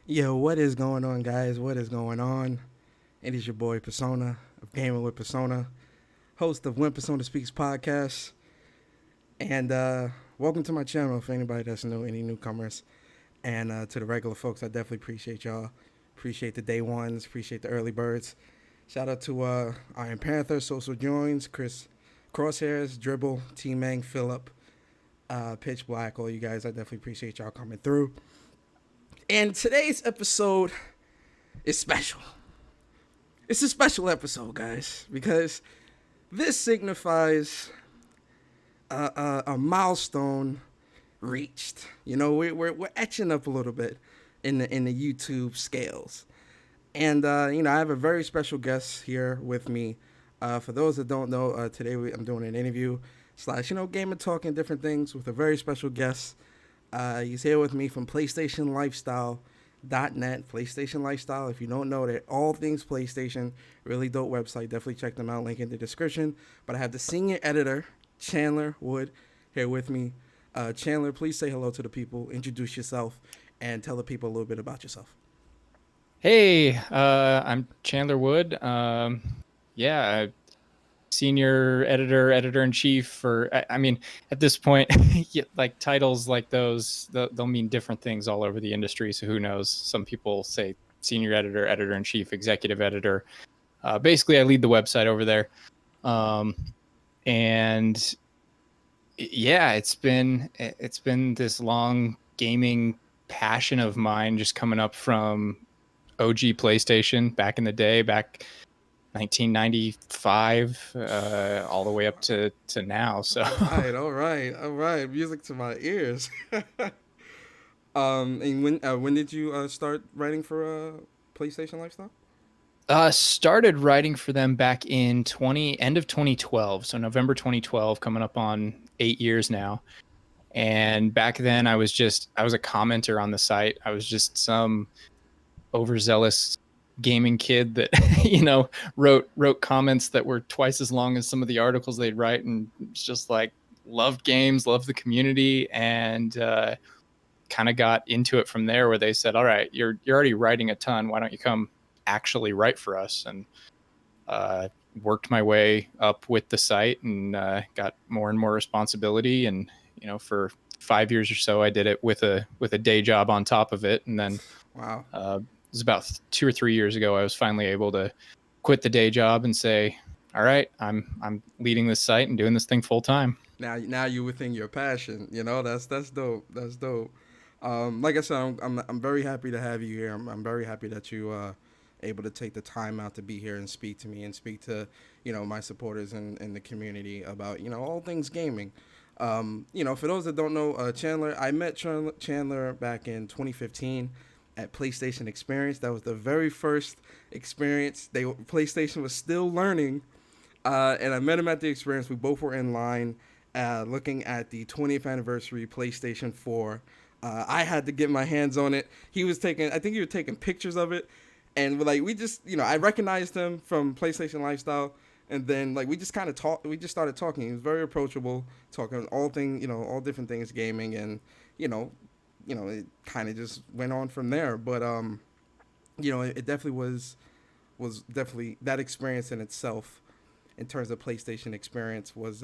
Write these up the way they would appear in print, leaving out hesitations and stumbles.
Yo, what is going on, guys? What is going on? It is your boy Persona of Gaming with Persona, host of When Persona Speaks podcast. And welcome to my channel for anybody that's new, any newcomers. And to the regular folks, I definitely appreciate y'all. Appreciate the day ones, appreciate the early birds. Shout out to Iron Panther, Social Joins, Chris Crosshairs, Dribble, T-Mang, Phillip, Pitch Black, all you guys. I definitely appreciate y'all coming through. And today's episode is special. It's a special episode, guys, because this signifies a milestone reached. You know, we're etching up a little bit in the YouTube scales. And I have a very special guest here with me. For those that don't know, today I'm doing an interview / gaming talk and different things with a very special guest. He's here with me from PlayStation LifeStyle.net. PlayStation Lifestyle, if you don't know, they're all things PlayStation. Really dope website. Definitely check them out. Link in the description. But I have the senior editor, Chandler Wood, here with me. Chandler, please say hello to the people. Introduce yourself and tell the people a little bit about yourself. Hey, I'm Chandler Wood. Senior editor-in-chief for, at this point, like titles like those, they'll mean different things all over the industry. So who knows? Some people say senior editor, editor-in-chief, executive editor. Basically, I lead the website over there. It's been this long gaming passion of mine, just coming up from OG PlayStation back in the day, back 1995, all the way up to now. So all right. Music to my ears. And when did you start writing for PlayStation Lifestyle? Started writing for them back in end of 2012. So November 2012, coming up on 8 years now. And back then I was a commenter on the site. I was just some overzealous gaming kid that wrote comments that were twice as long as some of the articles they'd write, and just like loved games, loved the community, and kind of got into it from there, where they said, all right, you're already writing a ton, why don't you come actually write for us? And worked my way up with the site and got more and more responsibility. And for 5 years or so, I did it with a day job on top of it. And then Wow. it was about 2 or 3 years ago, I was finally able to quit the day job and say, all right, I'm leading this site and doing this thing full time. Now you're within your passion. You know, that's dope. That's dope. Like I said, I'm very happy to have you here. I'm very happy that you able to take the time out to be here and speak to me and speak to my supporters in the community about all things gaming. For those that don't know, Chandler, I met Chandler back in 2015 at PlayStation Experience. That was the very first experience. PlayStation was still learning, and I met him at the experience. We both were in line, looking at the 20th anniversary PlayStation 4. I had to get my hands on it. I think he was taking pictures of it, and we just, I recognized him from PlayStation Lifestyle. And then we just kind of talked. We just started talking. He was very approachable, talking all different things gaming, and it kind of just went on from there. But it definitely was definitely that experience in itself, in terms of PlayStation experience, was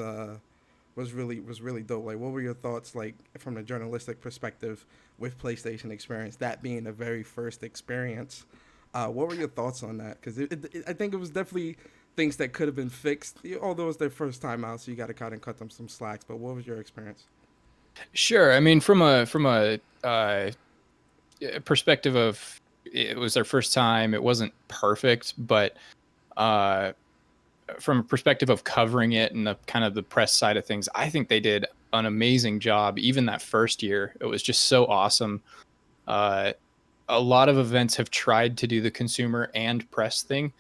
really dope. Like, what were your thoughts, from a journalistic perspective, with PlayStation experience, that being the very first experience? What were your thoughts on that? Because I think it was definitely things that could have been fixed, although it's their first time out, so you got to kind of cut them some slacks. But what was your experience? Sure. I mean, from a perspective of, it was their first time, it wasn't perfect, but from a perspective of covering it and the kind of the press side of things, I think they did an amazing job. Even that first year, it was just so awesome. A lot of events have tried to do the consumer and press thing,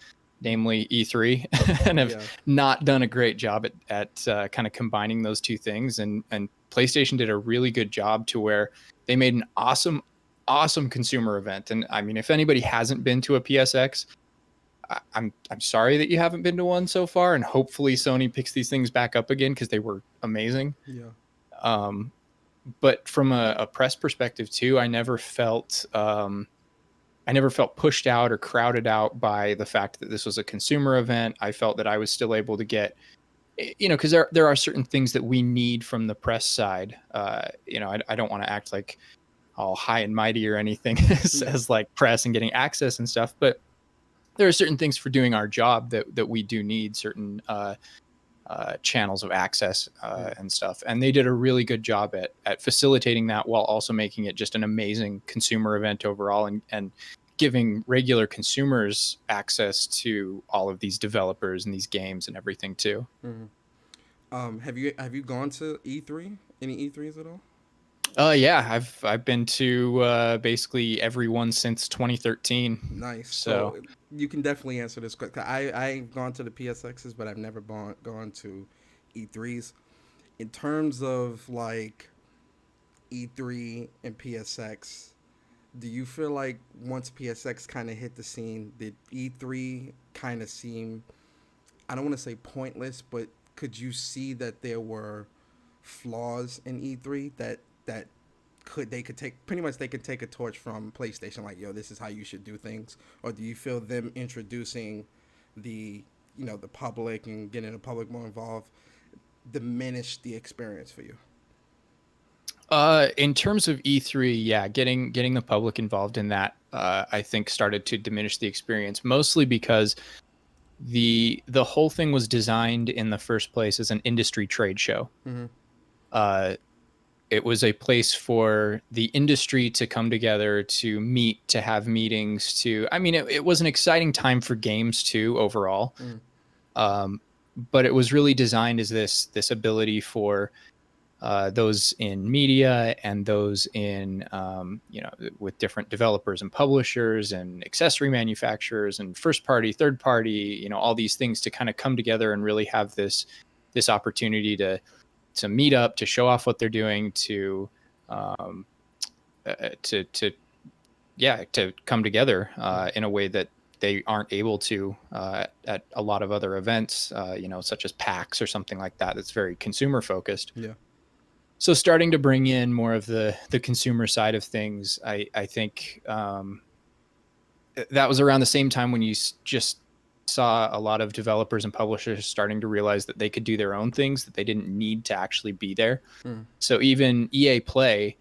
namely E3, and have not done a great job at kind of combining those two things. And PlayStation did a really good job to where they made an awesome consumer event. And I mean, if anybody hasn't been to a PSX, I'm sorry that you haven't been to one so far, and hopefully Sony picks these things back up again, because they were amazing. Yeah. But from a press perspective too, I never felt pushed out or crowded out by the fact that this was a consumer event. I felt that I was still able to get, because there are certain things that we need from the press side. I don't want to act like all high and mighty or anything as like press and getting access and stuff, but there are certain things for doing our job that we do need, certain channels of access and stuff. And they did a really good job at facilitating that, while also making it just an amazing consumer event overall, and giving regular consumers access to all of these developers and these games and everything too. Mm-hmm. Have you gone to E3? Any E3s at all? Yeah, I've been to basically every one since 2013. Nice. So you can definitely answer this quick. I've gone to the PSXs, but I've never gone to E3s. In terms of E3 and PSX, do you feel like once PSX kind of hit the scene, did E3 kind of seem, I don't want to say pointless, but could you see that there were flaws in E3 that they could take a torch from PlayStation, like, yo, this is how you should do things? Or do you feel them introducing the public and getting the public more involved diminished the experience for you? In terms of E3, yeah, getting the public involved in that, I think started to diminish the experience, mostly because the whole thing was designed in the first place as an industry trade show. Mm-hmm. It was a place for the industry to come together, to meet, to have meetings, it was an exciting time for games too, overall. But it was really designed as this ability for those in media and those in, with different developers and publishers and accessory manufacturers and first party, third party, all these things to kind of come together and really have this opportunity to meet up, to show off what they're doing, to come together in a way that they aren't able to at a lot of other events, such as PAX or something like that. That's very consumer focused. Yeah. So starting to bring in more of the consumer side of things, I think that was around the same time when you just saw a lot of developers and publishers starting to realize that they could do their own things, that they didn't need to actually be there. Mm. So even EA Play,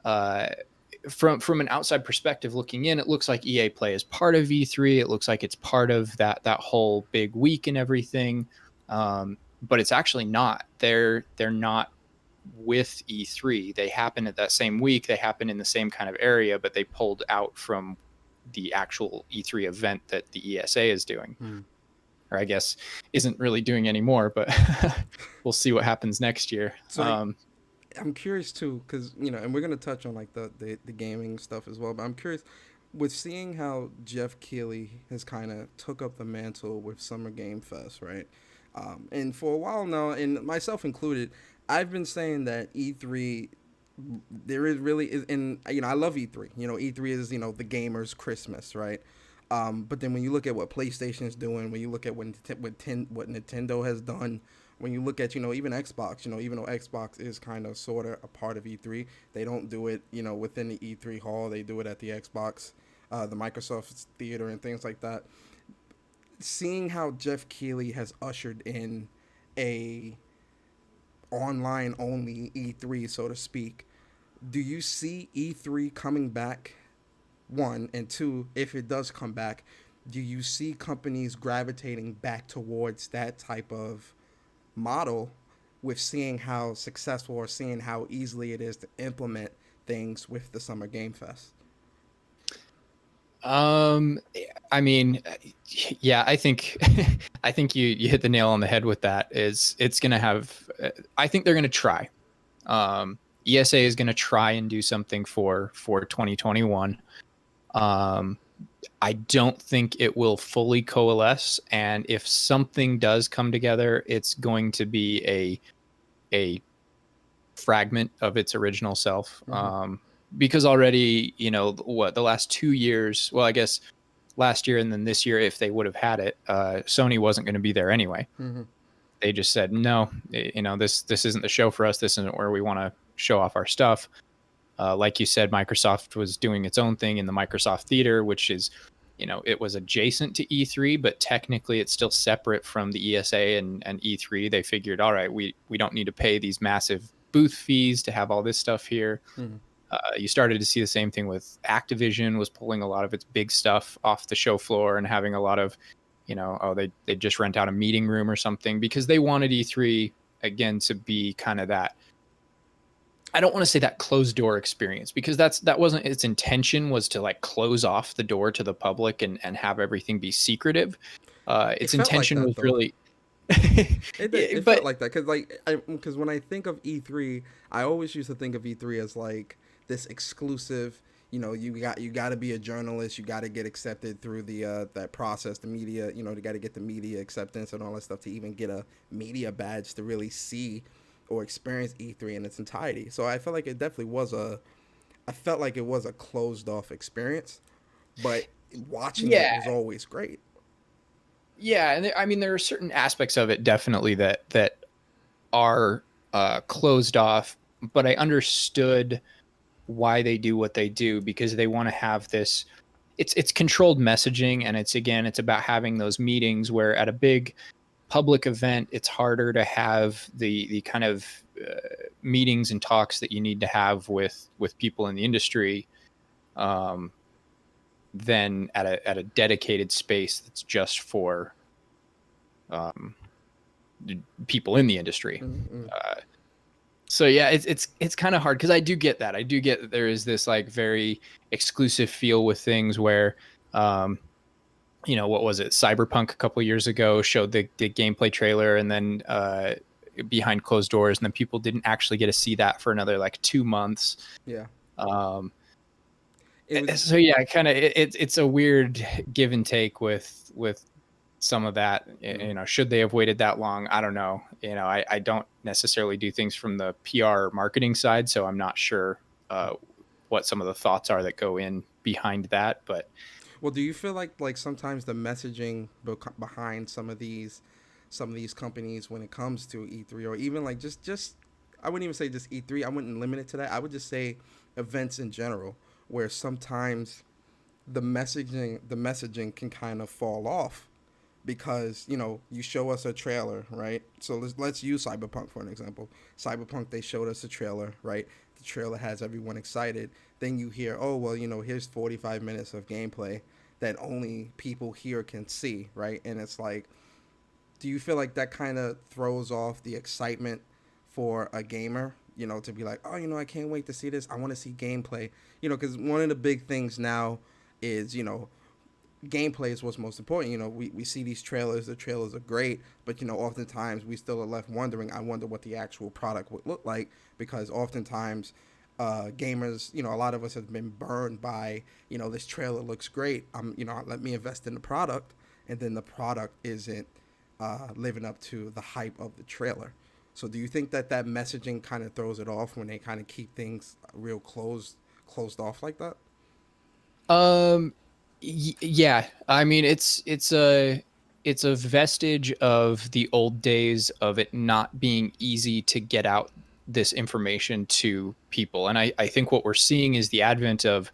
from an outside perspective looking in, it looks like EA Play is part of E3. It looks like it's part of that whole big week and everything, but it's actually not. They're not with E3. They happen at that same week. They happen in the same kind of area, but they pulled out from the actual E3 event that the ESA is doing. Or I guess isn't really doing anymore, but we'll see what happens next year. So I'm curious too, because and we're gonna touch on like the gaming stuff as well. But I'm curious with seeing how Jeff Keighley has kind of took up the mantle with Summer Game Fest, right? And for a while now, and myself included, I've been saying that E3 there is really is, and I love E3. E3 is the gamers' Christmas, right? But then when you look at what PlayStation is doing, when you look at what Nintendo has done, when you look at even Xbox, even though Xbox is kind of sort of a part of E3, they don't do it within the E3 hall. They do it at the Xbox, the Microsoft Theater and things like that. Seeing how Jeff Keighley has ushered in a online only E3, so to speak, do you see E3 coming back? One, and two, if it does come back, do you see companies gravitating back towards that type of model with seeing how successful or seeing how easily it is to implement things with the Summer Game Fest? I mean, yeah, I think I think you hit the nail on the head with that. It's gonna have, I think they're gonna try. ESA is gonna try and do something for 2021. I don't think it will fully coalesce, and if something does come together, it's going to be a fragment of its original self. Because already, the last 2 years, well, I guess last year and then this year, if they would have had it, Sony wasn't going to be there anyway. They just said, no, this isn't the show for us. This isn't where we want to show off our stuff. Like you said, Microsoft was doing its own thing in the Microsoft Theater, which is, it was adjacent to E3, but technically it's still separate from the ESA and E3. They figured, all right, we don't need to pay these massive booth fees to have all this stuff here. You started to see the same thing with Activision was pulling a lot of its big stuff off the show floor and having a lot of, they just rent out a meeting room or something because they wanted E3 again to be kind of that. I don't want to say that closed door experience because that wasn't its intention, was to like close off the door to the public and have everything be secretive. Its intention was really it felt like that because when I think of E3, I always used to think of E3 as like this exclusive. You got to be a journalist. You got to get accepted through the that process, the media. You got to get the media acceptance and all that stuff to even get a media badge to really see or experience E3 in its entirety. So I felt like it definitely was a closed off experience, but watching it was always great. Yeah, and I mean there are certain aspects of it definitely that are closed off, but I understood why they do what they do because they want to have this. It's controlled messaging, and it's about having those meetings where at a big public event, it's harder to have the kind of meetings and talks that you need to have with people in the industry than at a dedicated space that's just for people in the industry. So yeah, it's kind of hard because I do get that. I do get that there is this like very exclusive feel with things where what was it? Cyberpunk a couple of years ago showed the gameplay trailer and then behind closed doors, and then people didn't actually get to see that for another like 2 months. Yeah. So yeah, kind of it's a weird give and take with some of that. Should they have waited that long? I don't know. I don't necessarily do things from the PR marketing side, so I'm not sure what some of the thoughts are that go in behind that, but. Well, do you feel like sometimes the messaging behind some of these companies when it comes to E3 or even like just I wouldn't even say just E3, I wouldn't limit it to that. I would just say events in general where sometimes the messaging can kind of fall off because you show us a trailer, right? So let's use Cyberpunk for an example. Cyberpunk, they showed us a trailer, right? The trailer has everyone excited. Then you hear, oh well, here's 45 minutes of gameplay that only people here can see, right? And it's like, do you feel like that kind of throws off the excitement for a gamer? To be like, oh, I can't wait to see this. I want to see gameplay. Because one of the big things now is, gameplay is what's most important. We see these trailers. The trailers are great, but oftentimes we still are left wondering. I wonder what the actual product would look like, because oftentimes gamers, a lot of us have been burned by, this trailer looks great. Let me invest in the product, and then the product isn't living up to the hype of the trailer. So do you think that messaging kind of throws it off when they kind of keep things real closed off like that? Yeah, I mean it's a vestige of the old days of it not being easy to get out this information to people. And I think what we're seeing is the advent of,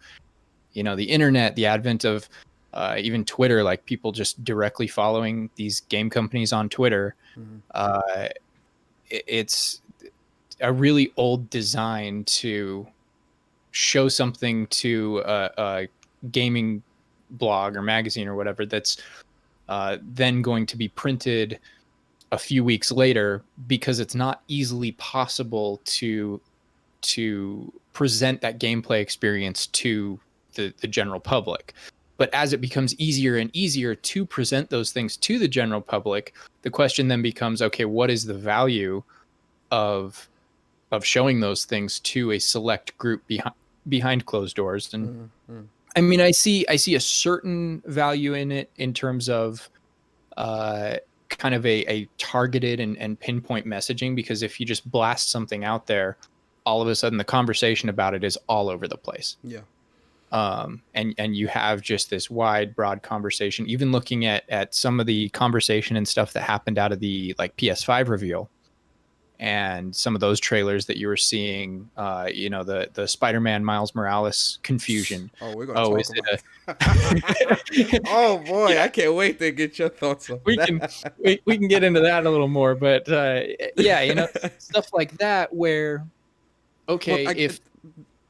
the internet, the advent of even Twitter, like people just directly following these game companies on Twitter. Mm-hmm. It's a really old design to show something to a gaming blog or magazine or whatever that's then going to be printed a few weeks later, because it's not easily possible to present that gameplay experience to the general public. But as it becomes easier and easier to present those things to the general public, the question then becomes, okay, what is the value of showing those things to a select group behind closed doors? And Mm-hmm. I mean, I see a certain value in it in terms of kind of a targeted and pinpoint messaging, because if you just blast something out there, all of a sudden the conversation about it is all over the place. Yeah. And you have just this wide, broad conversation. Even looking at some of the conversation and stuff that happened out of the like PS5 reveal, and some of those trailers that you were seeing, the Spider-Man Miles Morales confusion. Oh, we're gonna talk is about it Oh boy, Yeah. I can't wait to get your thoughts on we that. we can get into that a little more, but yeah, stuff like that where, okay, Well, if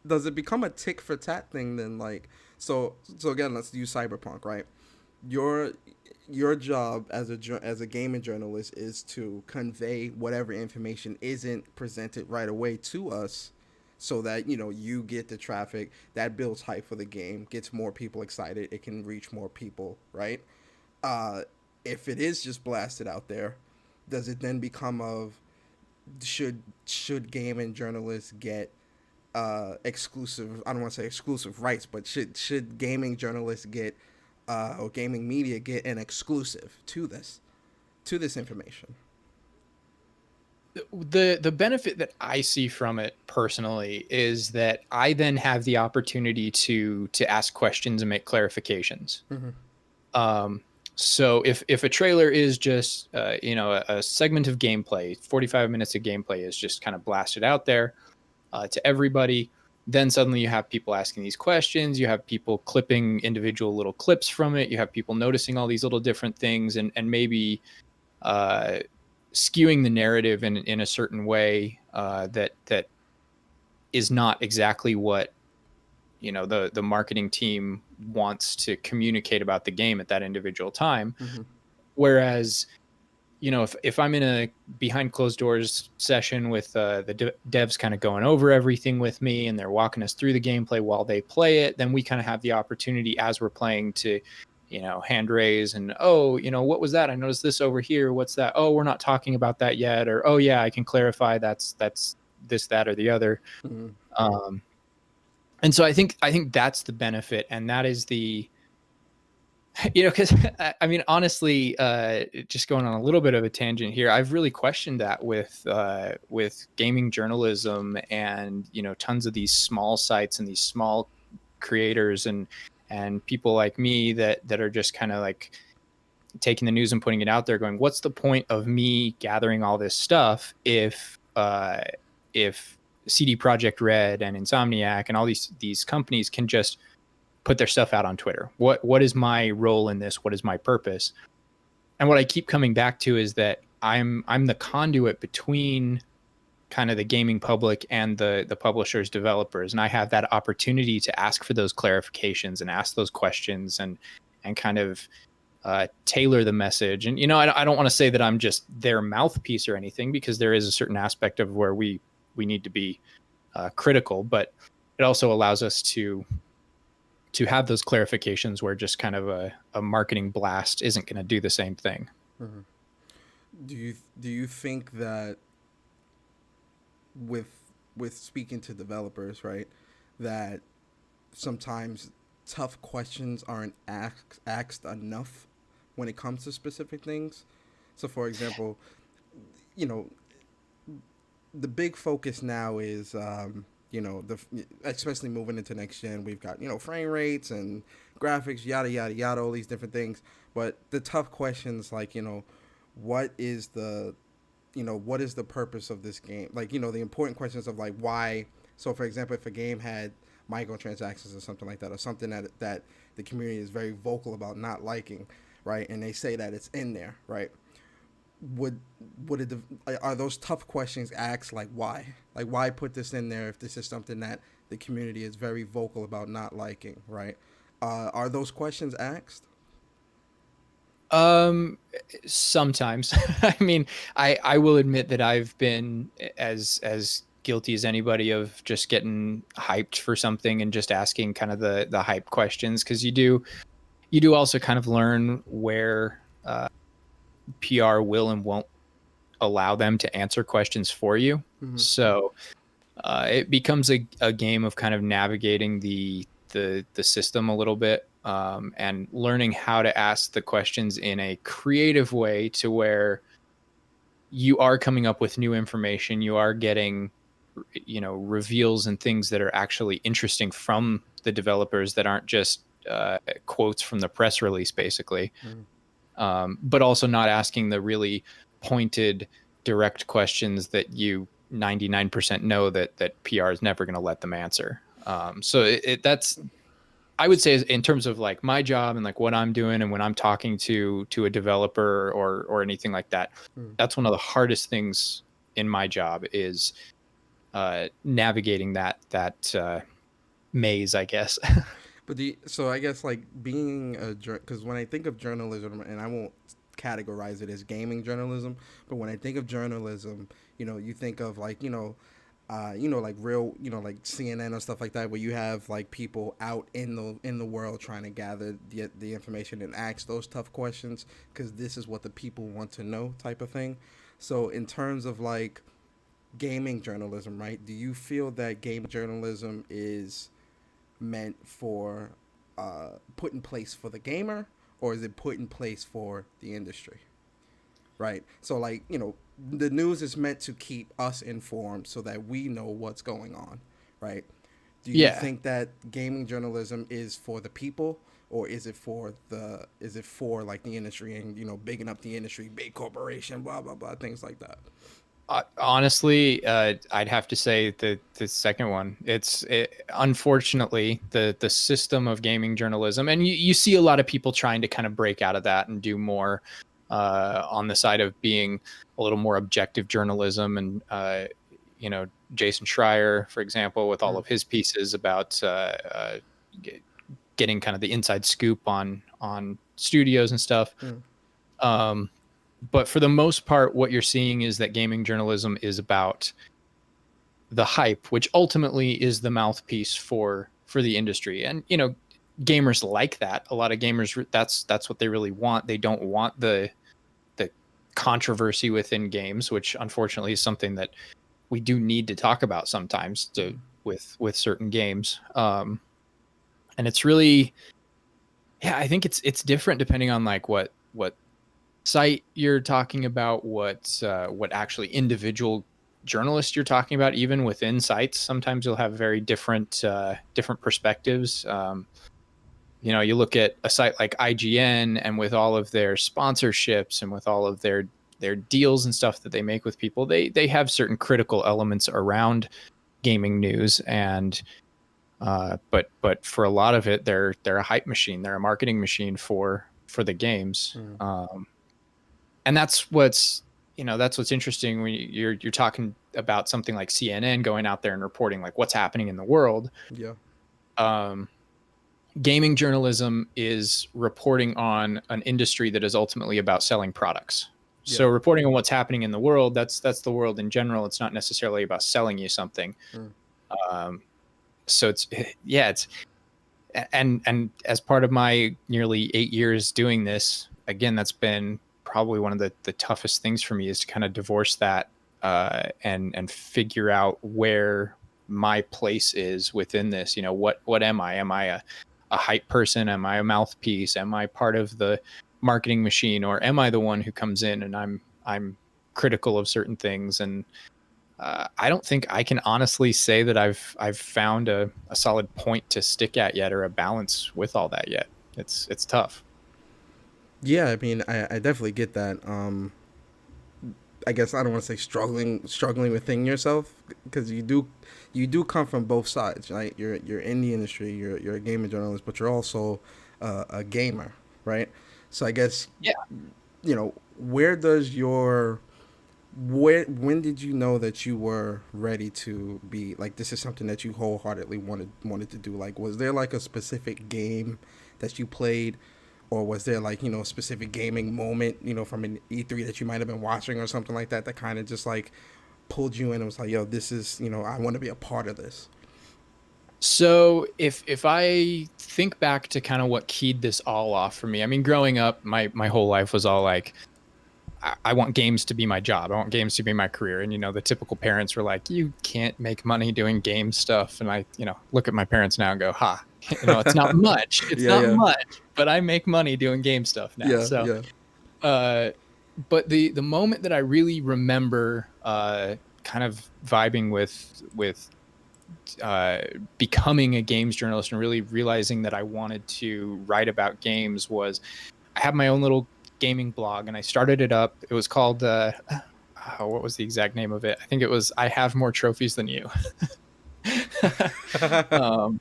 does it become a tick for tat thing then? Like, so again, let's use Cyberpunk, right? Your job as a gaming journalist is to convey whatever information isn't presented right away to us, so that you get the traffic that builds hype for the game, gets more people excited, it can reach more people, right? uh if it is just blasted out there, does it then become of, should gaming journalists get exclusive, I don't want to say exclusive rights, but should gaming journalists get or gaming media get an exclusive to this information? the benefit that I see from it personally is that I then have the opportunity to ask questions and make clarifications. Mm-hmm. So if a trailer is just a segment of gameplay, 45 minutes of gameplay is just kind of blasted out there to everybody, then suddenly you have people asking these questions, you have people clipping individual little clips from it, you have people noticing all these little different things, and maybe skewing the narrative in a certain way that is not exactly what the marketing team wants to communicate about the game at that individual time. Mm-hmm. Whereas, if I'm in a behind closed doors session with the devs kind of going over everything with me, and they're walking us through the gameplay while they play it, then we kind of have the opportunity as we're playing to, hand raise and, oh, what was that? I noticed this over here. What's that? Oh, we're not talking about that yet. Or, oh yeah, I can clarify that's this, that, or the other. Mm-hmm. And so I think that's the benefit, and that is the, because I mean, honestly, just going on a little bit of a tangent here, I've really questioned that with gaming journalism and tons of these small sites and these small creators and people like me that are just kind of like taking the news and putting it out there, going, what's the point of me gathering all this stuff if CD Projekt Red and Insomniac and all these companies can just put their stuff out on Twitter? What is my role in this? What is my purpose? And what I keep coming back to is that I'm the conduit between kind of the gaming public and the publishers, developers, and I have that opportunity to ask for those clarifications and ask those questions and kind of tailor the message. And I don't want to say that I'm just their mouthpiece or anything, because there is a certain aspect of where we need to be critical, but it also allows us to have those clarifications where just kind of a marketing blast isn't going to do the same thing. Mm-hmm. Do you think that with speaking to developers, right, that sometimes tough questions aren't asked enough when it comes to specific things? So, for example, you know, the big focus now is, especially moving into next gen, we've got, frame rates and graphics, yada, yada, yada, all these different things. But the tough questions, like, what is the, what is the purpose of this game? Like, the important questions of like why. So, for example, if a game had microtransactions or something like that, or something that the community is very vocal about not liking, right? And they say that it's in there, right? would would it are those tough questions asked, like why put this in there if this is something that the community is very vocal about not liking, right? Are those questions asked? Um, Sometimes. I mean, I will admit that I've been as guilty as anybody of just getting hyped for something and just asking kind of the hype questions, because you do also kind of learn where PR will and won't allow them to answer questions for you. Mm-hmm. So it becomes a game of kind of navigating the system a little bit, and learning how to ask the questions in a creative way to where you are coming up with new information, you are getting reveals and things that are actually interesting from the developers that aren't just quotes from the press release, basically. Mm-hmm. But also not asking the really pointed, direct questions that you 99% know that PR is never going to let them answer. So that's, I would say, in terms of like my job and like what I'm doing, and when I'm talking to a developer or anything like that, Mm-hmm. that's one of the hardest things in my job is navigating that maze, I guess. But so I guess like being a because when I think of journalism, and I won't categorize it as gaming journalism, but when I think of journalism, you think of like like real, like CNN or stuff like that, where you have like people out in the world trying to gather the information and ask those tough questions because this is what the people want to know, type of thing. So in terms of like gaming journalism, right? Do you feel that game journalism is meant for put in place for the gamer, or is it put in place for the industry? Right. So like, the news is meant to keep us informed so that we know what's going on, right? Do you Yeah. think that gaming journalism is for the people, or is it for like the industry and bigging up the industry, big corporation, blah blah blah, things like that? Honestly, I'd have to say the second one. Unfortunately, the system of gaming journalism, and you see a lot of people trying to kind of break out of that and do more on the side of being a little more objective journalism. And Jason Schreier, for example, with all Mm, of his pieces about getting kind of the inside scoop on studios and stuff. mm, Um, but for the most part, what you're seeing is that gaming journalism is about the hype, which ultimately is the mouthpiece for the industry. And gamers like that. A lot of gamers, that's what they really want. They don't want the controversy within games, which unfortunately is something that we do need to talk about sometimes mm, with certain games. And it's really, yeah, I think it's different depending on like what site you're talking about, what actually individual journalist you're talking about. Even within sites, sometimes you'll have very different perspectives. You look at a site like IGN, and with all of their sponsorships and with all of their deals and stuff that they make with people, they have certain critical elements around gaming news. And but for a lot of it, they're a hype machine, they're a marketing machine for the games. mm. and that's what's interesting when you're talking about something like CNN going out there and reporting like what's happening in the world. Yeah. Um, Gaming journalism is reporting on an industry that is ultimately about selling products. Yeah. So reporting on what's happening in the world, that's the world in general. It's not necessarily about selling you something. Mm. Um, so it's and as part of my nearly 8 years doing this, again, that's been probably one of the toughest things for me is to kind of divorce that and figure out where my place is within this. What am I? Am I a hype person? Am I a mouthpiece? Am I part of the marketing machine, or am I the one who comes in and I'm critical of certain things? And I don't think I can honestly say that I've found a solid point to stick at yet, or a balance with all that yet. It's tough. Yeah, I mean, I definitely get that. I guess I don't want to say struggling within yourself, because you do come from both sides, right? You're in the industry, you're a gaming journalist, but you're also a gamer, right? So I guess, Yeah. where does when did you know that you were ready to be like, this is something that you wholeheartedly wanted to do? Like, was there like a specific game that you played, or was there like, a specific gaming moment, from an E3 that you might have been watching or something like that, that kind of just like pulled you in and was like, yo, this is, I want to be a part of this? So if I think back to kind of what keyed this all off for me, I mean, growing up, my whole life was all like, I want games to be my job. I want games to be my career. And, the typical parents were like, you can't make money doing game stuff. And I, look at my parents now and go, it's not much. It's Yeah, not yeah, much, but I make money doing game stuff now. yeah, So, yeah. uh, but the moment that I really remember, kind of vibing with, becoming a games journalist and really realizing that I wanted to write about games was I have my own little gaming blog, and I started it up. It was called what was the exact name of it? I think it was I Have More Trophies Than You. um,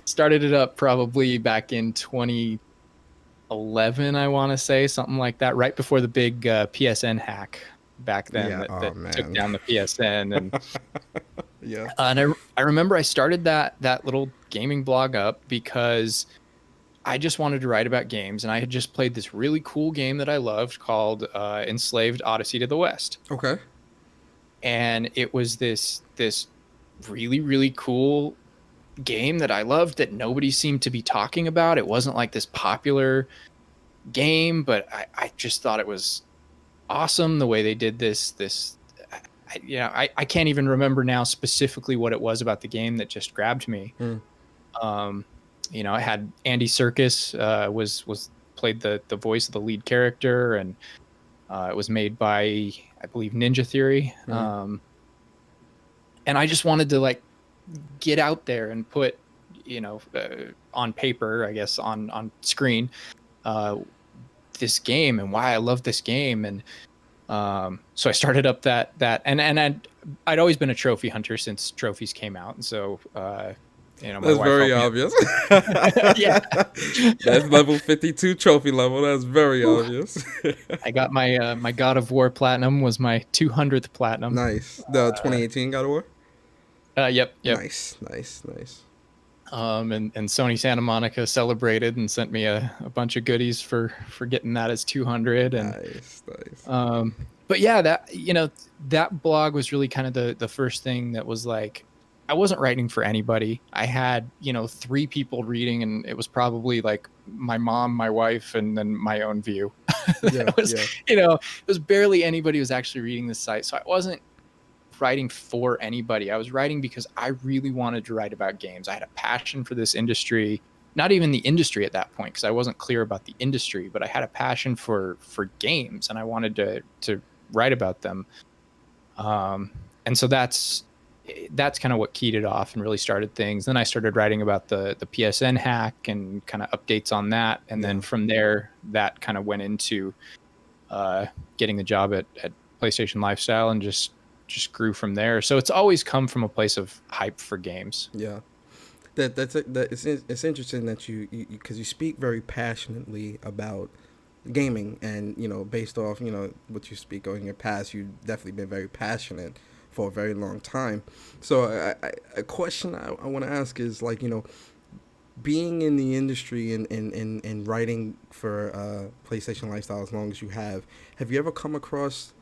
Started it up probably back in 2011, I want to say, something like that, right before the big PSN hack back then Yeah. that Oh took man. down the PSN. And Yeah. I remember I started that little gaming blog up because I just wanted to write about games, and I had just played this really cool game that I loved called Enslaved: Odyssey to the West. Okay. And it was this really, really cool game that I loved that nobody seemed to be talking about. It wasn't like this popular game, but I just thought it was awesome the way they did this. I can't even remember now specifically what it was about the game that just grabbed me. Mm. Um, it had Andy Serkis was played the voice of the lead character, and it was made by, I believe, Ninja Theory. Mm. And I just wanted to like get out there and put, on paper, I guess on screen, uh, this game and why I love this game. And so I started up that and I'd always been a trophy hunter since trophies came out, and so my That's wife very helped me. obvious. Yeah. That's level 52 trophy level. That's very Ooh. obvious. I got my God of War platinum, was my 200th platinum. Nice. The 2018 God of War? Yep. Nice, nice, nice. And Sony Santa Monica celebrated and sent me a bunch of goodies for getting that as 200. And Nice, nice. but yeah, that blog was really kind of the first thing that was like, I wasn't writing for anybody. I had, 3 people reading, and it was probably like my mom, my wife, and then my own view. Yeah, It was, yeah. it was barely anybody who was actually reading the site. So I wasn't writing for anybody. I was writing because I really wanted to write about games. I had a passion for this industry, not even the industry at that point, because I wasn't clear about the industry, but I had a passion for games, and I wanted to write about them. And so that's kind of what keyed it off and really started things. Then I started writing about the PSN hack and kind of updates on that. And then from there, that kind of went into getting the job at PlayStation LifeStyle, and just grew from there. So it's always come from a place of hype for games. Yeah. It's interesting that you because you speak very passionately about gaming, and based off what you speak on in your past, you've definitely been very passionate for a very long time. So a question I want to ask is like being in the industry and writing for PlayStation Lifestyle as long as you have you ever come across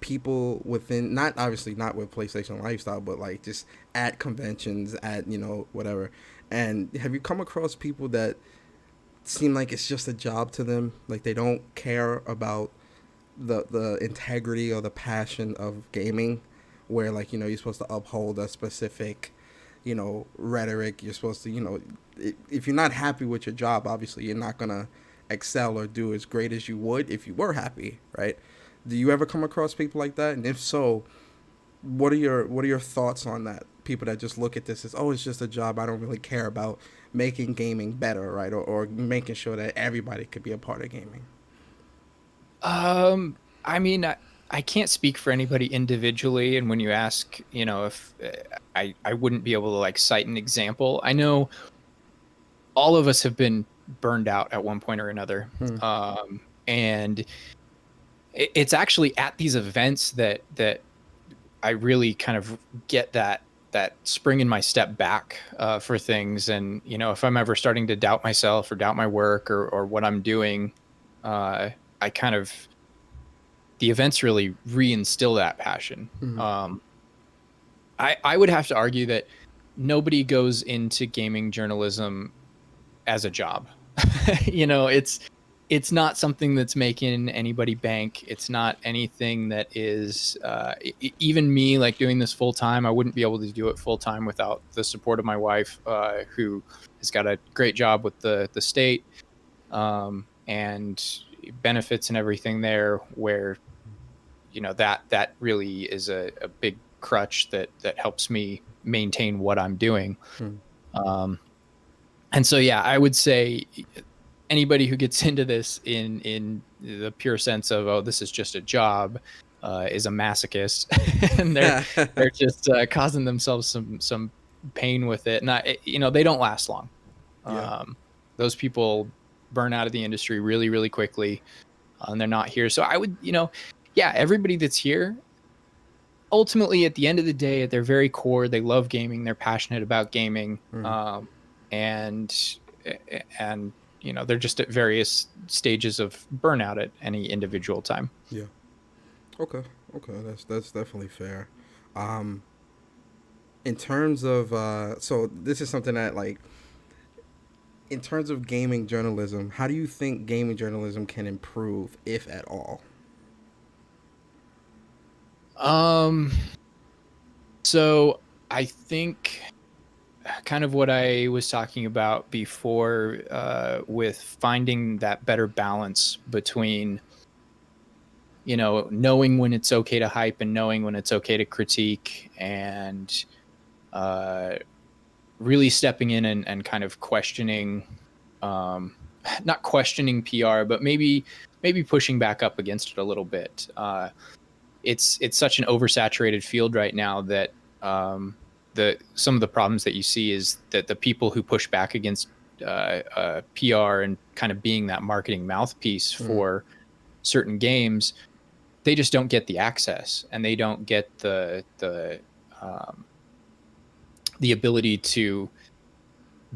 people within, not obviously not with PlayStation Lifestyle, but like just at conventions, at whatever, and have you come across people that seem like it's just a job to them, like they don't care about the integrity or the passion of gaming, where like you're supposed to uphold a specific rhetoric. You're supposed to if you're not happy with your job, obviously you're not gonna excel or do as great as you would if you were happy, right? Do you ever come across people like that? And if so, what are your thoughts on that? People that just look at this as, oh, it's just a job. I don't really care about making gaming better, right? Or making sure that everybody could be a part of gaming. I mean, I can't speak for anybody individually. And when you ask, if I wouldn't be able to like cite an example. I know all of us have been burned out at one point or another. And it's actually at these events that I really kind of get that spring in my step back for things. And, if I'm ever starting to doubt myself or doubt my work or what I'm doing, I kind of, the events really reinstill that passion. I would have to argue that nobody goes into gaming journalism as a job. It's not something that's making anybody bank. It's not anything that is even me like doing this full time. I wouldn't be able to do it full time without the support of my wife, who has got a great job with the state and benefits and everything there, where that really is a big crutch that helps me maintain what I'm doing. And so, yeah, I would say anybody who gets into this in the pure sense of, oh, this is just a job, is a masochist, and they're just causing themselves some pain with it. And they don't last long. Yeah. Those people burn out of the industry really, really quickly, and they're not here. So I would, yeah, everybody that's here, ultimately at the end of the day, at their very core, they love gaming. They're passionate about gaming, and they're just at various stages of burnout at any individual time. Yeah. Okay. That's definitely fair. In terms of so this is something that like, in terms of gaming journalism, how do you think gaming journalism can improve, if at all? So I think kind of what I was talking about before, with finding that better balance between, knowing when it's okay to hype and knowing when it's okay to critique, and really stepping in and kind of questioning, not questioning PR, but maybe pushing back up against it a little bit. It's such an oversaturated field right now that some of the problems that you see is that the people who push back against PR and kind of being that marketing mouthpiece for certain games, they just don't get the access, and they don't get the ability to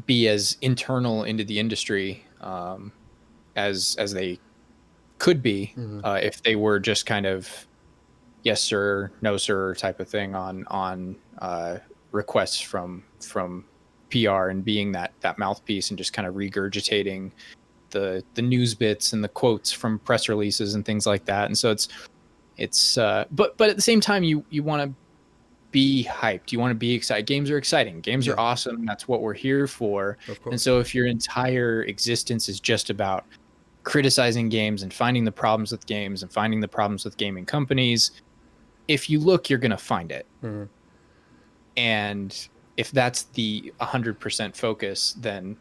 be as internal into the industry as they could be, if they were just kind of yes sir, no sir type of thing on requests from PR, and being that mouthpiece and just kind of regurgitating the news bits and the quotes from press releases and things like that. And so it's but at the same time, you want to be hyped, you want to be excited. Games are exciting, games are awesome, that's what we're here for. And so if your entire existence is just about criticizing games and finding the problems with games and finding the problems with gaming companies, if you look, you're going to find it. And if that's the 100% focus, then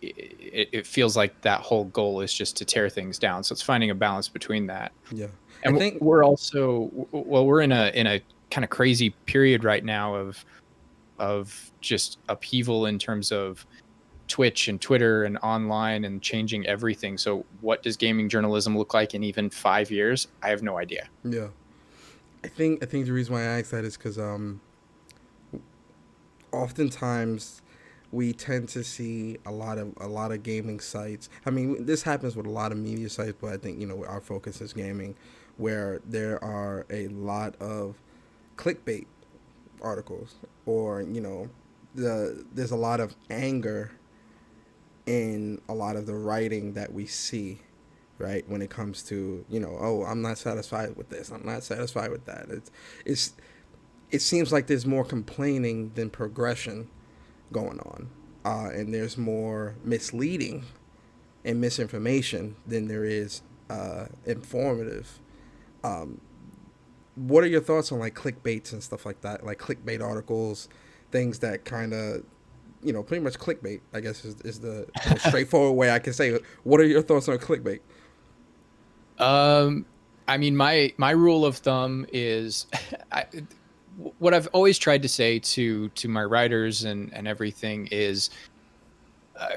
it feels like that whole goal is just to tear things down. So it's finding a balance between that. Yeah. And I think we're also, we're in a kind of crazy period right now of just upheaval in terms of Twitch and Twitter and online and changing everything. So what does gaming journalism look like in even 5 years? I have no idea. Yeah. I think the reason why I ask that is because oftentimes we tend to see a lot of gaming sites. I mean, this happens with a lot of media sites, but I think our focus is gaming, where there are a lot of clickbait articles, or there's a lot of anger in a lot of the writing that we see, right? When it comes to oh, I'm not satisfied with this, I'm not satisfied with that. It's it seems like there's more complaining than progression going on, and there's more misleading and misinformation than there is informative. Um, what are your thoughts on like clickbaits and stuff like that, like clickbait articles, things that kind of pretty much clickbait, I guess, is the most straightforward way I can say it. What are your thoughts on clickbait? I mean, my rule of thumb is, what I've always tried to say to my writers and everything is,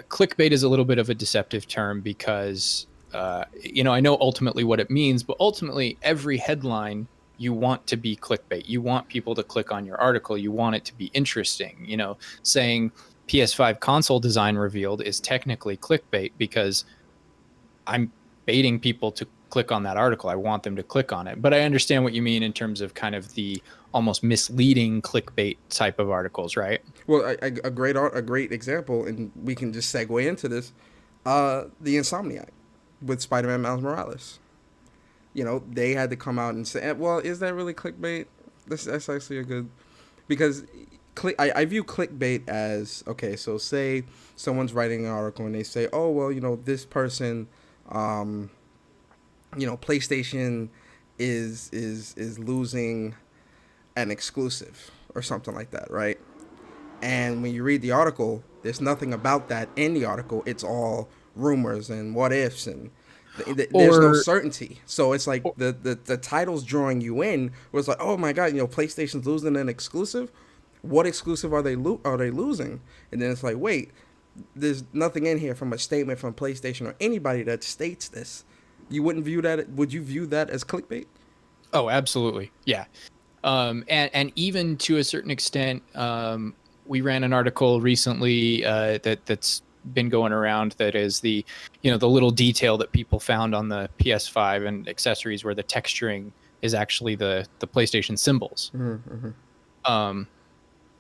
clickbait is a little bit of a deceptive term because I know ultimately what it means, but ultimately every headline you want to be clickbait. You want people to click on your article. You want it to be interesting. Saying PS5 console design revealed is technically clickbait because I'm baiting people to click on that article. I want them to click on it. But I understand what you mean in terms of kind of the almost misleading clickbait type of articles, right? Well, a great example, and we can just segue into this. The Insomniac with Spider-Man Miles Morales. They had to come out and say, well, is that really clickbait? That's actually a good, because I view clickbait as, okay, so say someone's writing an article and they say, oh, well, this person, PlayStation is losing an exclusive or something like that, right? And when you read the article, there's nothing about that in the article. It's all rumors and what ifs, and there's no certainty. So it's like the title's drawing you in. Where it's like, oh my god, PlayStation's losing an exclusive. What exclusive are they losing? And then it's like, wait, there's nothing in here from a statement from PlayStation or anybody that states this. You wouldn't view that? Would you view that as clickbait? Oh, absolutely. Yeah. And even to a certain extent, we ran an article recently that's been going around, that is the little detail that people found on the PS5 and accessories where the texturing is actually the PlayStation symbols. Mm-hmm.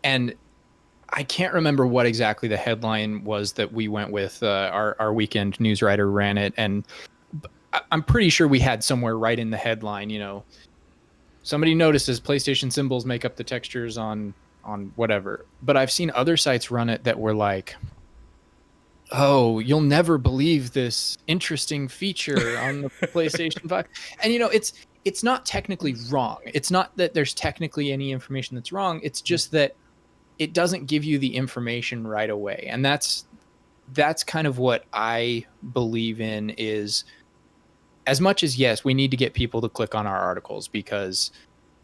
And I can't remember what exactly the headline was that we went with. Our weekend news writer ran it, and I'm pretty sure we had somewhere right in the headline, somebody notices PlayStation symbols make up the textures on whatever. But I've seen other sites run it that were like, oh, you'll never believe this interesting feature on the PlayStation 5. And it's not technically wrong. It's not that there's technically any information that's wrong. It's just that it doesn't give you the information right away. And that's kind of what I believe in, is, as much as, yes, we need to get people to click on our articles because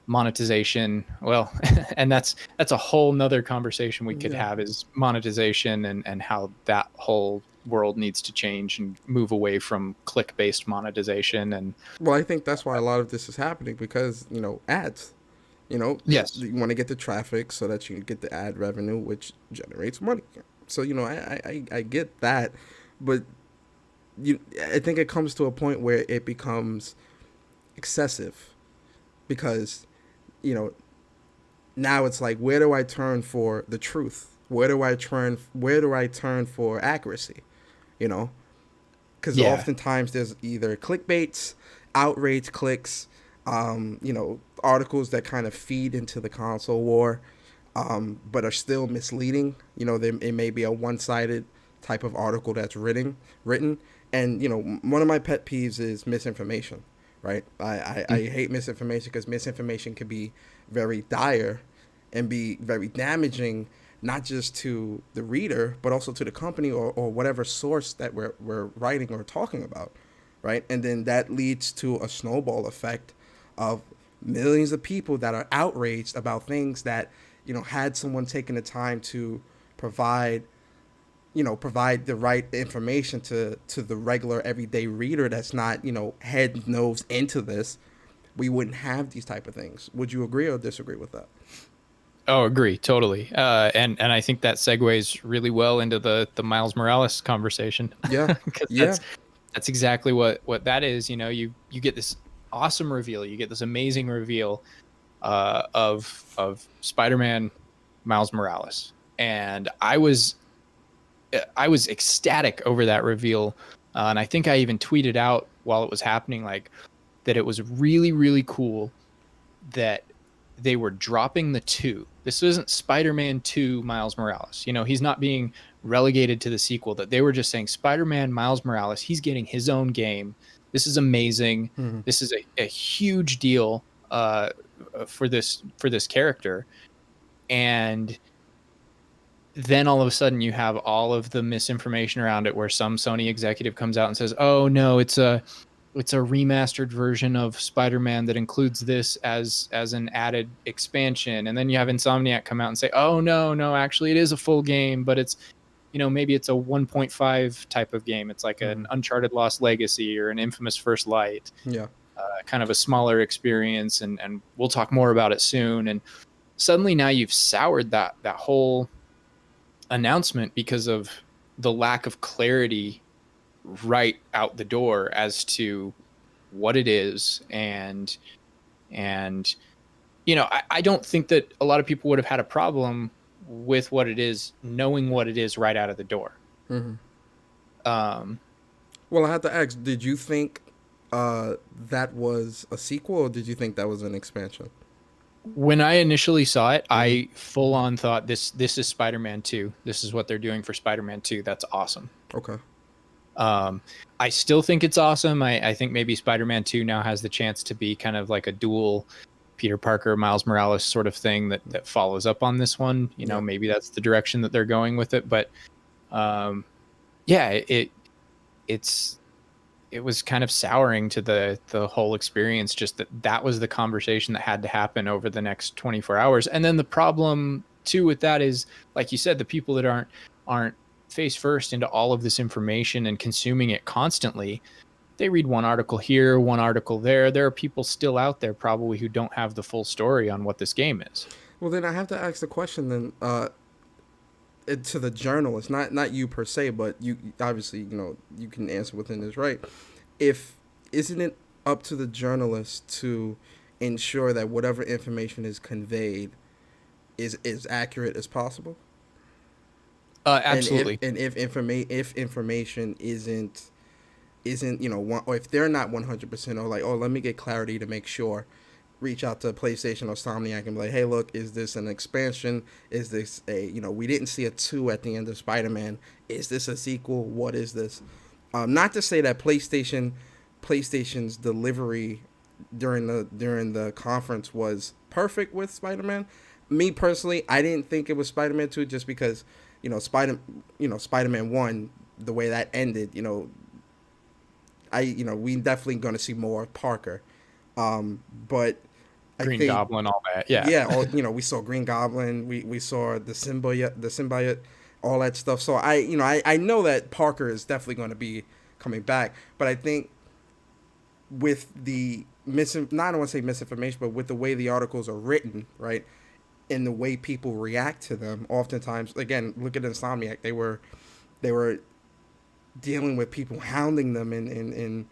monetization, well, and that's a whole nother conversation we could have, is monetization and how that whole world needs to change and move away from click-based monetization. And well, I think that's why a lot of this is happening, because ads. Yes. You want to get the traffic so that you get the ad revenue, which generates money. So I get that, but I think it comes to a point where it becomes excessive, because now it's like, where do I turn for the truth? Where do I turn for accuracy? Because oftentimes there's either clickbaits, outrage clicks, articles that kind of feed into the console war, but are still misleading. It may be a one-sided type of article that's written, and one of my pet peeves is misinformation. Right, I hate misinformation, because misinformation can be very dire and be very damaging, not just to the reader, but also to the company or whatever source that we're writing or talking about, right? And then that leads to a snowball effect of millions of people that are outraged about things that, had someone taken the time to provide provide the right information to the regular everyday reader that's not, head nose into this, we wouldn't have these type of things. Would you agree or disagree with that? Oh, agree totally. And I think that segues really well into the Miles Morales conversation. Yeah. Because Yeah. that's exactly what that is. You get this awesome reveal, you get this amazing reveal of Spider-Man Miles Morales, and I was ecstatic over that reveal, and I think I even tweeted out while it was happening, like, that it was really really cool that they were dropping the two. This isn't Spider-Man 2 Miles Morales. He's not being relegated to the sequel. That they were just saying Spider-Man Miles Morales, he's getting his own game. This is amazing. Mm-hmm. This is a huge deal for this character. And then all of a sudden you have all of the misinformation around it, where some Sony executive comes out and says, "Oh no, it's a remastered version of Spider-Man that includes this as an added expansion." And then you have Insomniac come out and say, "Oh no, actually it is a full game, but it's, maybe it's a 1.5 type of game. It's like an Uncharted Lost Legacy or an Infamous First Light." Yeah. Kind of a smaller experience, and we'll talk more about it soon. And suddenly now you've soured that whole announcement because of the lack of clarity right out the door as to what it is. And I don't think that a lot of people would have had a problem with what it is, knowing what it is right out of the door. Mm-hmm. Well, I have to ask, did you think that was a sequel, or did you think that was an expansion? When I initially saw it, I full on thought this is Spider-Man 2. This is what they're doing for Spider-Man 2. That's awesome. Okay. I still think it's awesome. I think maybe Spider-Man 2 now has the chance to be kind of like a dual Peter Parker, Miles Morales sort of thing that follows up on this one. Maybe that's the direction that they're going with it. But it was kind of souring to the whole experience, just that was the conversation that had to happen over the next 24 hours. And then the problem too with that is, like you said, the people that aren't face first into all of this information and consuming it constantly, they read one article here, one article there. There are people still out there probably who don't have the full story on what this game is. Well, then I have to ask the question then, to the journalist, not you per se, but you obviously, you can answer within this, right? Isn't it up to the journalist to ensure that whatever information is conveyed is as accurate as possible? Absolutely. And if information isn't or if they're not 100%, or like, oh, let me get clarity to make sure, reach out to PlayStation or Insomniac and be like, hey, look, is this an expansion? Is this we didn't see a 2 at the end of Spider-Man. Is this a sequel? What is this? Not to say that PlayStation's delivery during the conference was perfect with Spider-Man. Me personally, I didn't think it was Spider-Man 2 just because, Spider-Man 1, the way that ended, we definitely going to see more of Parker. But Green Goblin, all that. Yeah. Yeah. We saw Green Goblin. We saw the symbiote, all that stuff. So I know that Parker is definitely going to be coming back. But I think with the I don't want to say misinformation, but with the way the articles are written, right, and the way people react to them, oftentimes, again, look at Insomniac. They were dealing with people hounding them and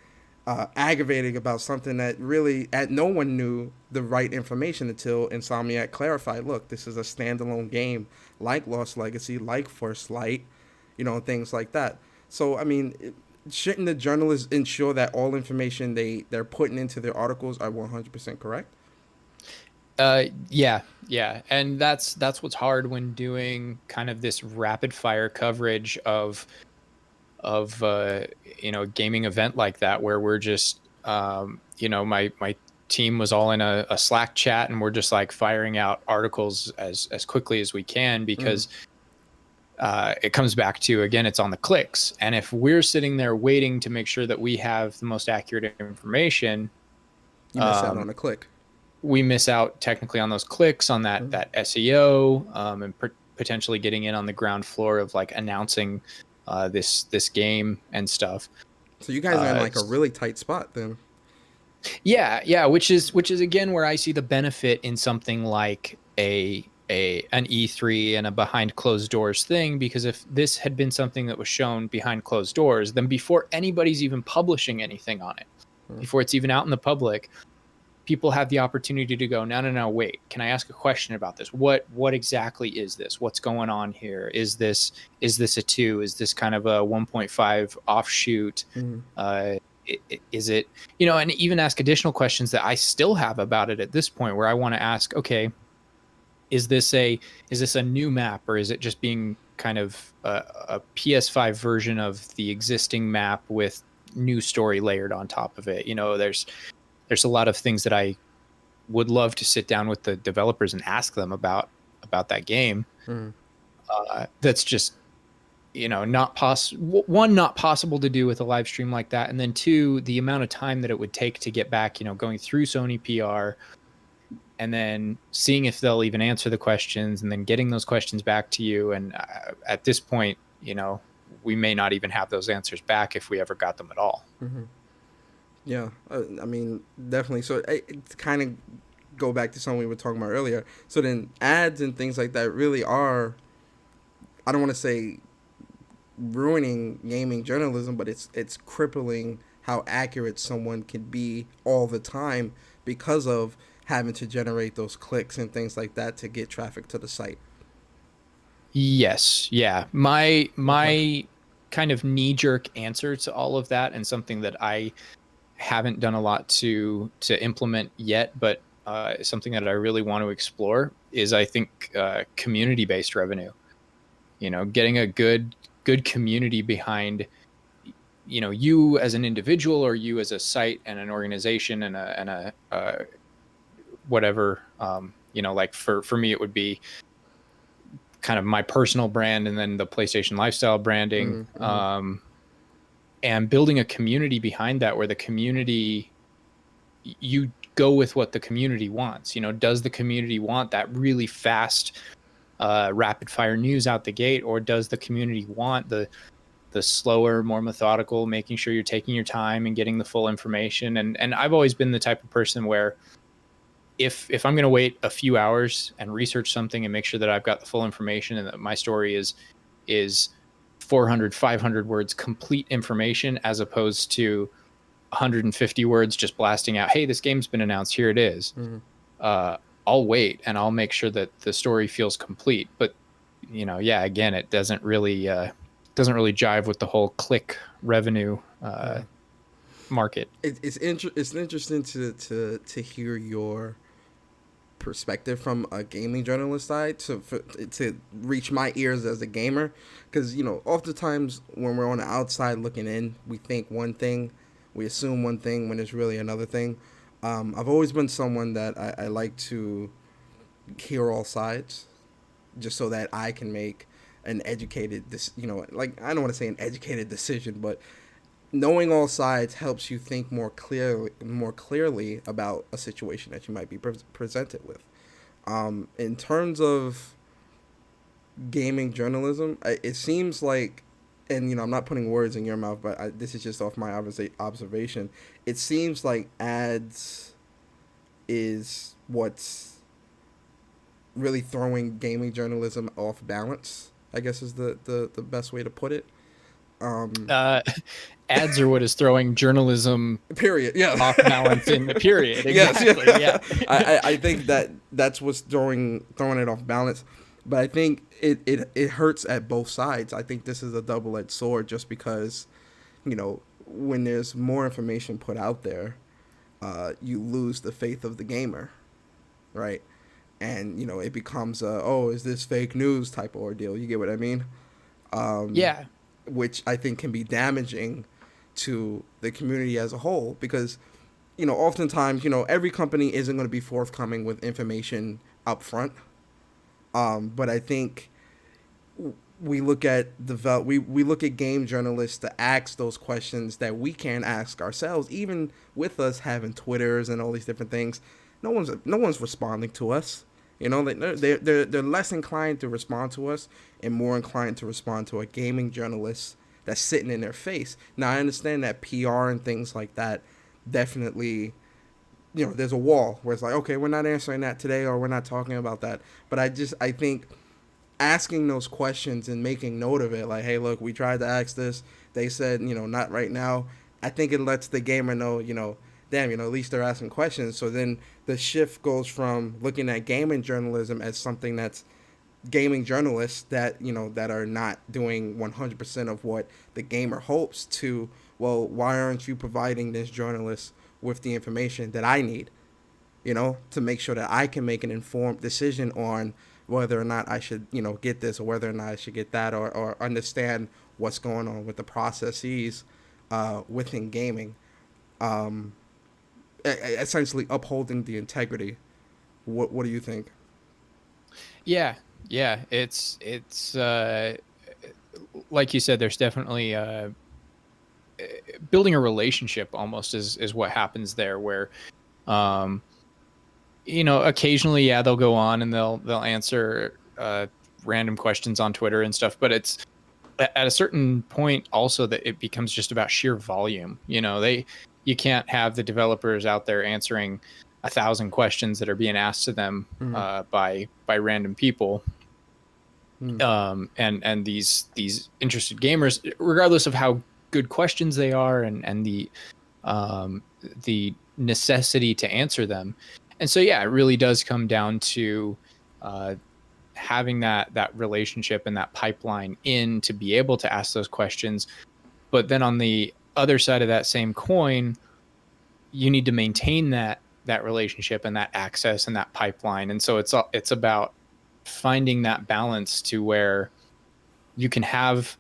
aggravating about something that really no one knew the right information until Insomniac clarified, look, this is a standalone game like Lost Legacy, like First Light, things like that. So, I mean, shouldn't the journalists ensure that all information they're putting into their articles are 100% correct? Yeah. And that's what's hard when doing kind of this rapid fire coverage of a gaming event like that, where we're just my team was all in a Slack chat, and we're just like firing out articles as quickly as we can, because it comes back to, again, it's on the clicks. And if we're sitting there waiting to make sure that we have the most accurate information, you miss out on a click. We miss out technically on those clicks, on that SEO, and potentially getting in on the ground floor of like announcing this game and stuff. So you guys are in like a really tight spot then. Yeah, which is again where I see the benefit in something like an E3 and a behind closed doors thing, because if this had been something that was shown behind closed doors, then before anybody's even publishing anything on it, before it's even out in the public, people have the opportunity to go, no, wait, can I ask a question about this? What exactly is this? What's going on here? Is this a 2? Is this kind of a 1.5 offshoot? Is it, and even ask additional questions that I still have about it at this point, where I want to ask, okay, is this a new map, or is it just being kind of a PS5 version of the existing map with new story layered on top of it? There's a lot of things that I would love to sit down with the developers and ask them about that game. That's just, not possible. One, not possible to do with a live stream like that. And then two, the amount of time that it would take to get back, going through Sony PR and then seeing if they'll even answer the questions and then getting those questions back to you. And at this point, we may not even have those answers back if we ever got them at all. Yeah, I mean, definitely. So it's kind of go back to something we were talking about earlier. So then ads and things like that really are, I don't want to say ruining gaming journalism, but it's crippling how accurate someone can be all the time because of having to generate those clicks and things like that to get traffic to the site. Yes. Yeah. My kind of knee-jerk answer to all of that, and something that I haven't done a lot to implement yet, but something that I really want to explore, is I think community-based revenue. Getting a good community behind you as an individual, or you as a site and an organization and a whatever, like for me it would be kind of my personal brand and then the PlayStation LifeStyle branding. And building a community behind that, where the community, you go with what the community wants. Does the community want that really fast, rapid fire news out the gate, or does the community want the slower, more methodical, making sure you're taking your time and getting the full information? And I've always been the type of person where if I'm going to wait a few hours and research something and make sure that I've got the full information and that my story is 400, 500 words complete information, as opposed to 150 words just blasting out, hey, this game's been announced, here it is. I'll wait and I'll make sure that the story feels complete. But again, it doesn't really jive with the whole click revenue market. It's interesting to hear your perspective from a gaming journalist side to reach my ears as a gamer, because oftentimes when we're on the outside looking in, we think one thing, we assume one thing when it's really another thing. I've always been someone that I like to hear all sides, just so that I can make an educated I don't want to say an educated decision, but knowing all sides helps you think more clearly about a situation that you might be presented with. In terms of gaming journalism, it seems like, and I'm not putting words in your mouth, but this is just off my observation. It seems like ads is what's really throwing gaming journalism off balance, I guess is the best way to put it. Ads are what is throwing journalism period off balance in the period. Exactly. Yes. I think that's what's throwing it off balance, but I think it hurts at both sides. I think this is a double-edged sword, just because when there's more information put out there, you lose the faith of the gamer, right? And it becomes is this fake news type of ordeal. You get what I mean? Yeah. Which I think can be damaging to the community as a whole, because oftentimes every company isn't going to be forthcoming with information up front, but I think we look at we look at game journalists to ask those questions that we can't ask ourselves, even with us having Twitters and all these different things. No one's responding to us. You know, they're less inclined to respond to us and more inclined to respond to a gaming journalist that's sitting in their face. Now, I understand that PR and things like that definitely, you know, there's a wall where it's like, okay, we're not answering that today or we're not talking about that. But I think asking those questions and making note of it, like, hey, look, we tried to ask this. They said, you know, not right now. I think it lets the gamer know, you know, damn, you know, at least they're asking questions. So then the shift goes from looking at gaming journalism as something that's gaming journalists that, you know, that are not doing 100% of what the gamer hopes to, well, why aren't you providing this journalist with the information that I need, you know, to make sure that I can make an informed decision on whether or not I should, you know, get this or whether or not I should get that, or understand what's going on with the processes within gaming. Um, Essentially upholding the integrity. What do you think? Yeah, yeah, it's like you said, there's definitely building a relationship almost is what happens there, where um you know, occasionally, yeah, they'll go on and they'll answer random questions on Twitter and stuff, but it's at a certain point also that it becomes just about sheer volume. You know, you can't have the developers out there answering 1,000 questions that are being asked to them Mm-hmm. by random people. And these interested gamers, regardless of how good questions they are and the necessity to answer them. And so, yeah, it really does come down to having that relationship and that pipeline in to be able to ask those questions. But then on the other side of that same coin, you need to maintain that relationship and that access and that pipeline. And so it's about finding that balance to where you can have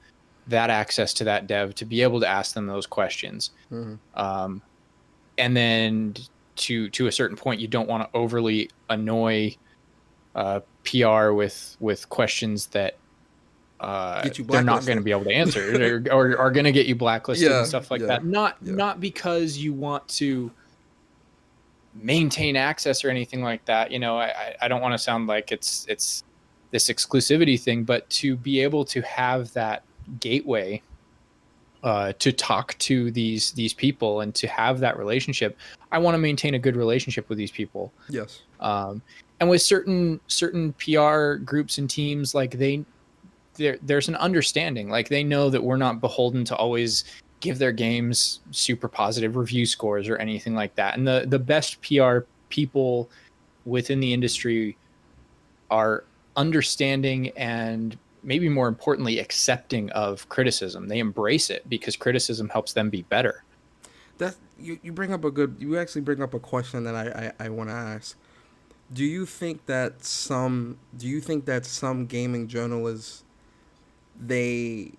that access to that dev to be able to ask them those questions. Mm-hmm. And then to a certain point, you don't want to overly annoy PR with questions that Get you they're not going to blacklisted. be able to answer or are going to get you blacklisted Yeah, and stuff like yeah, that. Not yeah. not because you want to maintain access or anything like that. You know, I don't want to sound like it's this exclusivity thing, but to be able to have that gateway to talk to these people and to have that relationship. I want to maintain a good relationship with these people. Yes. And with certain PR groups and teams, like there's an understanding, like they know that we're not beholden to always give their games super positive review scores or anything like that. And the best PR people within the industry are understanding and maybe more importantly accepting of criticism. They embrace it because criticism helps them be better. That you actually bring up a question that I want to ask. Do you think that some gaming journalists, they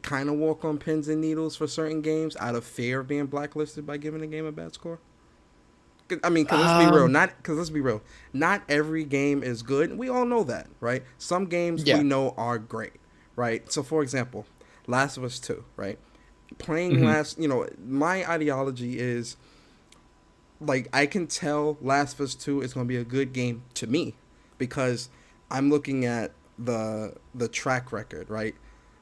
kind of walk on pins and needles for certain games out of fear of being blacklisted by giving a game a bad score? I mean, because let's be real, Um, not every game is good. We all know that, right? Some games we yeah. know are great, right? So, for example, Last of Us 2, right? Playing Mm-hmm. you know, my ideology is, like, I can tell Last of Us 2 is going to be a good game to me because I'm looking at the track record, right?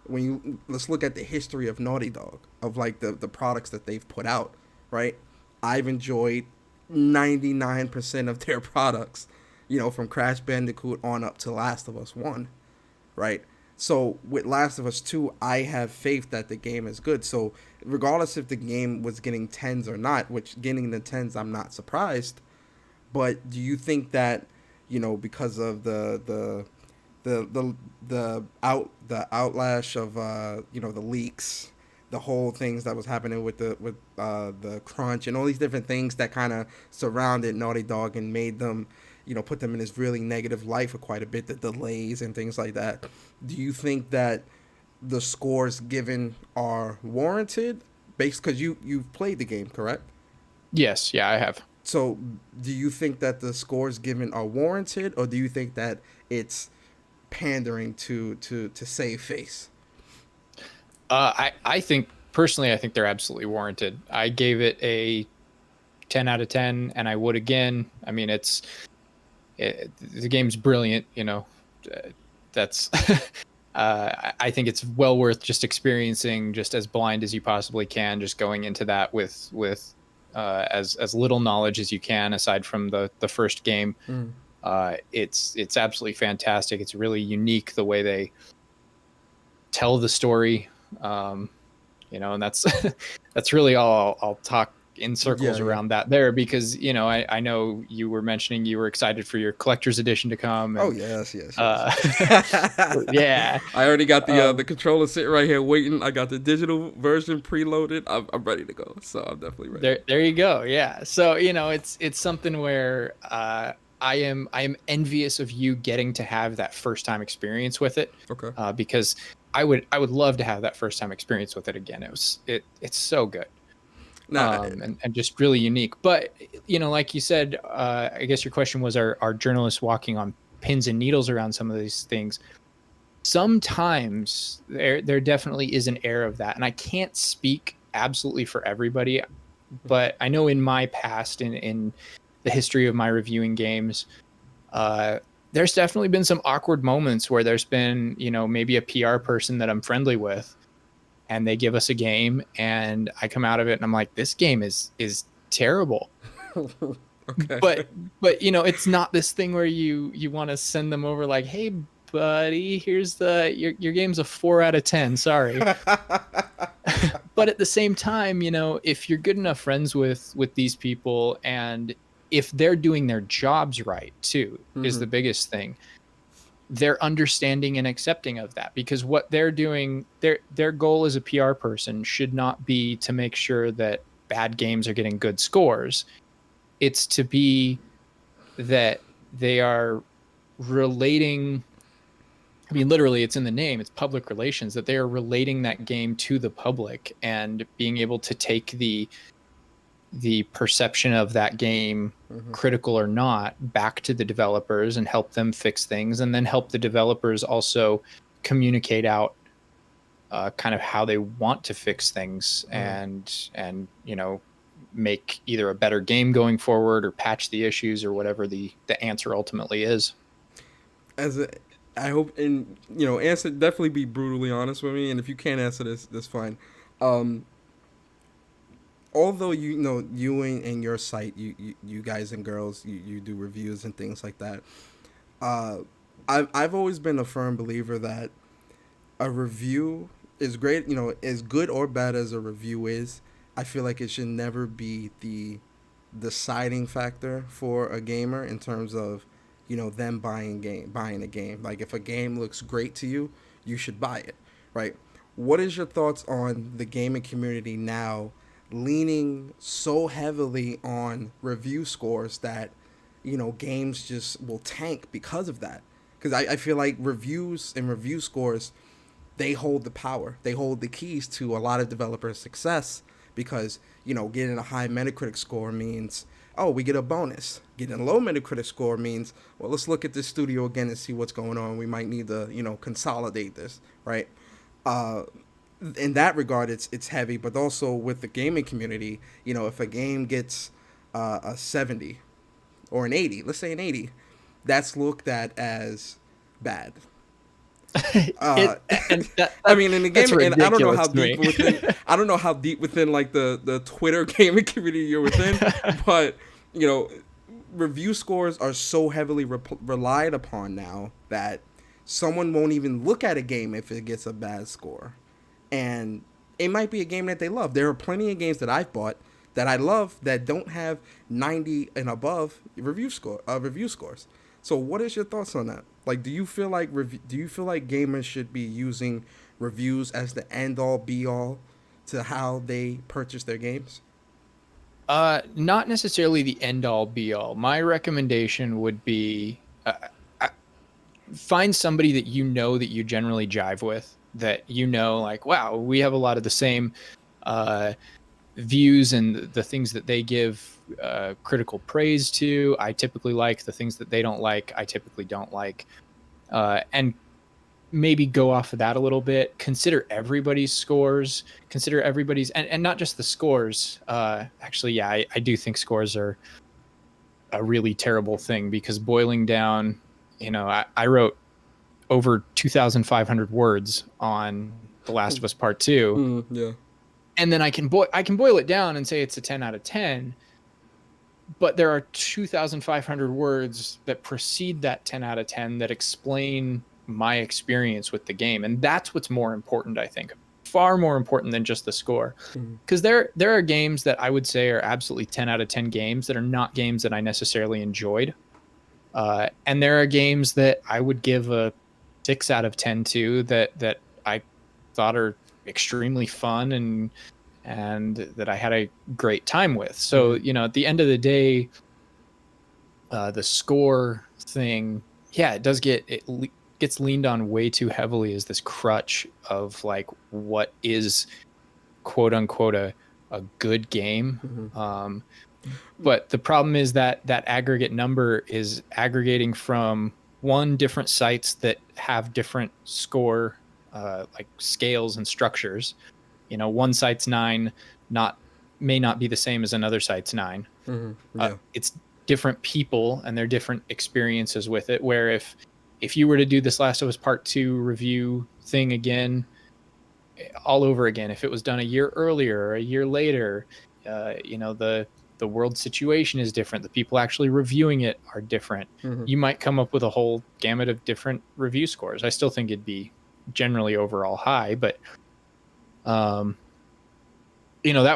Let's look at the history of Naughty Dog, of like the products that they've put out, right? I've enjoyed 99% of their products, you know, from Crash Bandicoot on up to Last of Us 1, right? So with Last of Us 2, I have faith that the game is good. So regardless if the game was getting tens or not, which getting the tens, I'm not surprised. But do you think that, you know, because of the outlash of you know, the leaks, the whole things that was happening with the crunch and all these different things that kind of surrounded Naughty Dog and made them, you know, put them in this really negative light for quite a bit, the delays and things like that. Do you think that the scores given are warranted based, because you've played the game, correct? Yes. Yeah, I have. So do you think that the scores given are warranted, or do you think that it's pandering to save face? I think personally, I think they're absolutely warranted. I gave it a 10 out of 10, and I would again. I mean, The game's brilliant. That's I think it's well worth just experiencing, just as blind as you possibly can, just going into that with as little knowledge as you can, aside from the first game. It's absolutely fantastic. It's really unique the way they tell the story, and that's really all I'll talk in circles around that there, because I know you were mentioning you were excited for your collector's edition to come. And, oh yes. yeah, I already got the controller sitting right here waiting. I got the digital version preloaded. I'm ready to go, so I'm definitely ready. There you go. Yeah, so it's something where I am envious of you getting to have that first time experience with it. Okay. Because I would love to have that first time experience with it again. It's so good. And just really unique. But like you said, I guess your question was, are journalists walking on pins and needles around some of these things? Sometimes there definitely is an air of that, and I can't speak absolutely for everybody, but I know in my past, in the history of my reviewing games, there's definitely been some awkward moments where there's been maybe a PR person that I'm friendly with, and they give us a game, and I come out of it and I'm like, this game is terrible. Okay. But it's not this thing where you want to send them over like, hey buddy, here's your game's a 4 out of 10, sorry. But at the same time, if you're good enough friends with these people, and if they're doing their jobs right too, is the biggest thing, they're understanding and accepting of that, because what they're doing, their goal as a PR person should not be to make sure that bad games are getting good scores. It's to be that they are relating, I mean, literally it's in the name, it's public relations, that they are relating that game to the public and being able to take the perception of that game, critical or not, back to the developers and help them fix things, and then help the developers also communicate out kind of how they want to fix things, and make either a better game going forward or patch the issues or whatever the answer ultimately is. I hope, and answer, definitely be brutally honest with me, and if you can't answer this, that's fine. Although you and your site, you guys and girls, you do reviews and things like that. I've always been a firm believer that a review is great. As good or bad as a review is, I feel like it should never be the deciding factor for a gamer in terms of them buying a game. Like, if a game looks great to you, you should buy it, right? What is your thoughts on the gaming community now leaning so heavily on review scores that games just will tank because of that? Because I feel like reviews and review scores, they hold the power, they hold the keys to a lot of developers' success, because getting a high Metacritic score means, oh, we get a bonus. Getting a low Metacritic score means, well, let's look at this studio again and see what's going on. We might need to consolidate this, right? In that regard, it's heavy, but also with the gaming community, if a game gets a 70 or an 80, let's say an 80, that's looked at as bad. I mean, in the game, and I don't know how deep within, I don't know how deep within like the Twitter gaming community you're within, but review scores are so heavily relied upon now that someone won't even look at a game if it gets a bad score. And it might be a game that they love. There are plenty of games that I've bought that I love that don't have 90 and above review scores. So what is your thoughts on that? Like, do you feel like gamers should be using reviews as the end all be all to how they purchase their games? Not necessarily the end all be all. My recommendation would be find somebody that that you generally jive with, that like, wow, we have a lot of the same views, and the things that they give critical praise to, I typically like. The things that they don't like, I typically don't like. And maybe go off of that a little bit. Consider everybody's scores. Consider everybody's, and not just the scores. Actually, yeah, I do think scores are a really terrible thing, because boiling down, I wrote over 2,500 words on The Last of Us Part 2. Yeah. And then I can boil it down and say it's a 10 out of 10, but there are 2,500 words that precede that 10 out of 10 that explain my experience with the game. And that's what's more important, I think. Far more important than just the score. Because there are games that I would say are absolutely 10 out of 10 games that are not games that I necessarily enjoyed. And there are games that I would give a 6 out of 10 to that I thought are extremely fun and that I had a great time with. So, at the end of the day, the score thing, yeah, it gets leaned on way too heavily as this crutch of like what is quote unquote a good game. But the problem is that aggregate number is aggregating from different sites that have different score like scales and structures. One site's 9 may not be the same as another site's 9. It's different people and their different experiences with it, where if you were to do this Last of Us Part 2 review thing again, all over again, if it was done a year earlier or a year later, the world situation is different. The people actually reviewing it are different. You might come up with a whole gamut of different review scores. I still think it'd be generally overall high, but that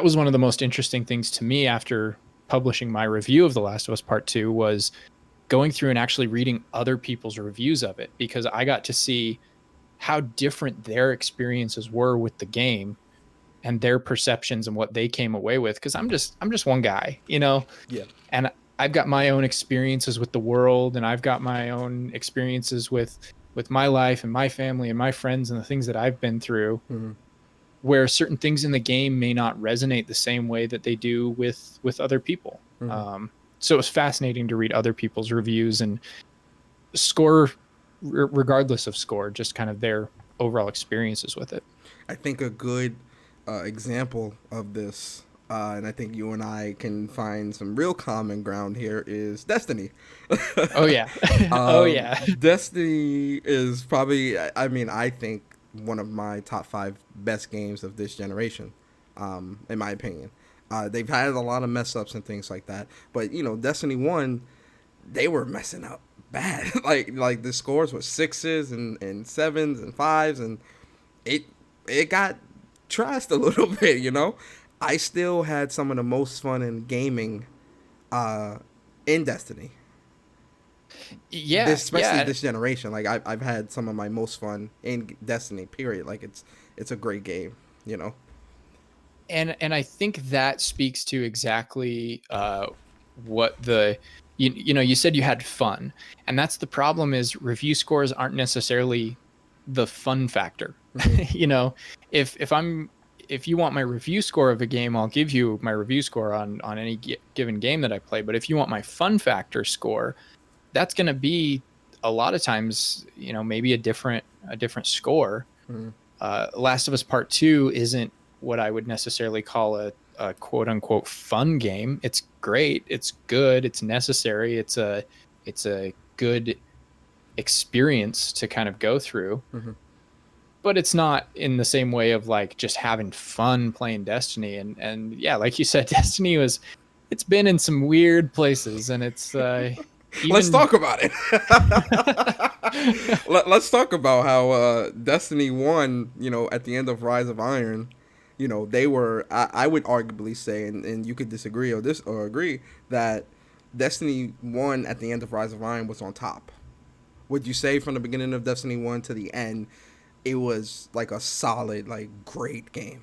was one of the most interesting things to me after publishing my review of The Last of Us Part 2 was going through and actually reading other people's reviews of it, because I got to see how different their experiences were with the game and their perceptions and what they came away with. Cause I'm just one guy, Yeah. And I've got my own experiences with the world, and I've got my own experiences with my life and my family and my friends and the things that I've been through, where certain things in the game may not resonate the same way that they do with other people. So it was fascinating to read other people's reviews and score, regardless of score, just kind of their overall experiences with it. I think a good example of this, and I think you and I can find some real common ground here, is Destiny. Oh yeah. Oh yeah. Destiny is probably, I think, one of my top 5 best games of this generation, in my opinion. They've had a lot of mess ups and things like that, but Destiny 1, they were messing up bad. like the scores were 6s and 7s and 5s, and it got trashed a little bit. I still had some of the most fun in gaming in Destiny. Yeah, especially this generation. Like I've had some of my most fun in Destiny. Period. Like it's a great game. And I think that speaks to exactly what you said you had fun, and that's the problem. Is review scores aren't necessarily the fun factor. If you want my review score of a game, I'll give you my review score on any given game that I play. But if you want my fun factor score, that's going to be a lot of times, maybe a different score. Last of Us Part 2 isn't what I would necessarily call a quote unquote fun game. It's great. It's good. It's necessary. It's a good experience to kind of go through. But it's not in the same way of like just having fun playing Destiny. And yeah, like you said, Destiny it's been in some weird places, and it's let's talk about it. Let's talk about how Destiny 1, at the end of Rise of Iron, they were, I would arguably say, and you could disagree or agree, that Destiny 1 at the end of Rise of Iron was on top. Would you say from the beginning of Destiny 1 to the end, it was like a solid, like great game?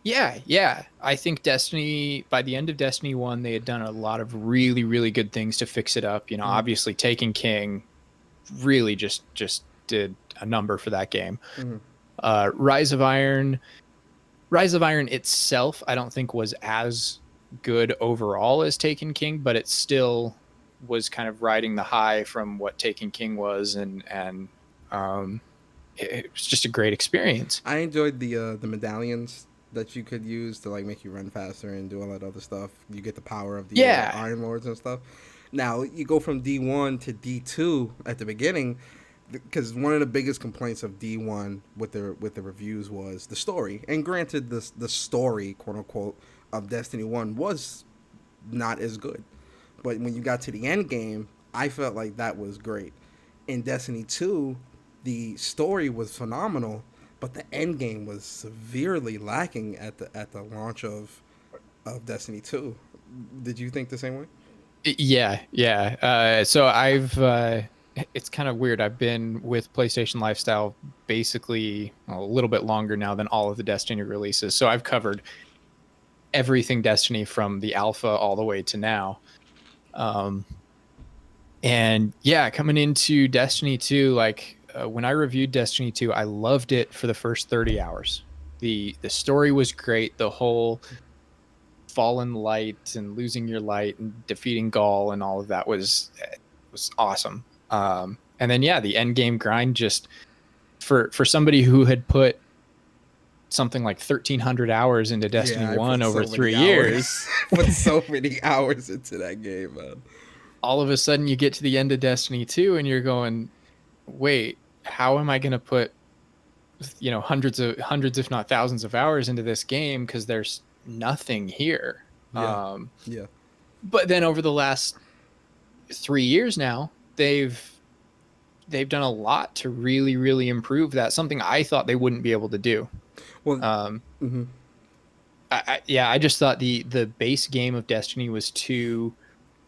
Yeah. I think Destiny, by the end of Destiny 1, they had done a lot of really, really good things to fix it up. Obviously Taken King really just did a number for that game. Rise of Iron itself, I don't think was as good overall as Taken King, but it still was kind of riding the high from what Taken King was, and it was just a great experience. I enjoyed the medallions that you could use to like make you run faster and do all that other stuff. You get the power of the Yeah. Iron Lords and stuff. Now you go from D1 to D2 at the beginning, because one of the biggest complaints of D1 with the reviews was the story. And granted, the story, quote unquote, of Destiny 1 was not as good. But when you got to the end game, I felt like that was great. In Destiny 2, the story was phenomenal, but the end game was severely lacking at the launch of Destiny 2. Did you think the same way? Yeah, yeah. So it's kind of weird. I've been with PlayStation Lifestyle basically a little bit longer now than all of the Destiny releases. So I've covered everything Destiny from the alpha all the way to now. Um, and yeah, coming into Destiny 2, like when I reviewed Destiny 2, I loved it for the first 30 hours. The story was great. The whole fallen light and losing your light and defeating Gaul and all of that was awesome. And then yeah, the end game grind, just for somebody who had put something like 1,300 hours into Destiny Yeah, I 1 put over so many 3 years, hours. Put so many hours into that game, man. all of a sudden you get to the end of Destiny 2 and you're going, wait, how am I going to put hundreds if not thousands of hours into this game, because there's nothing here. Yeah, yeah, But then over the last 3 years now, they've done a lot to really improve that, something I thought they wouldn't be able to do. well, um mm-hmm. I just thought the base game of Destiny was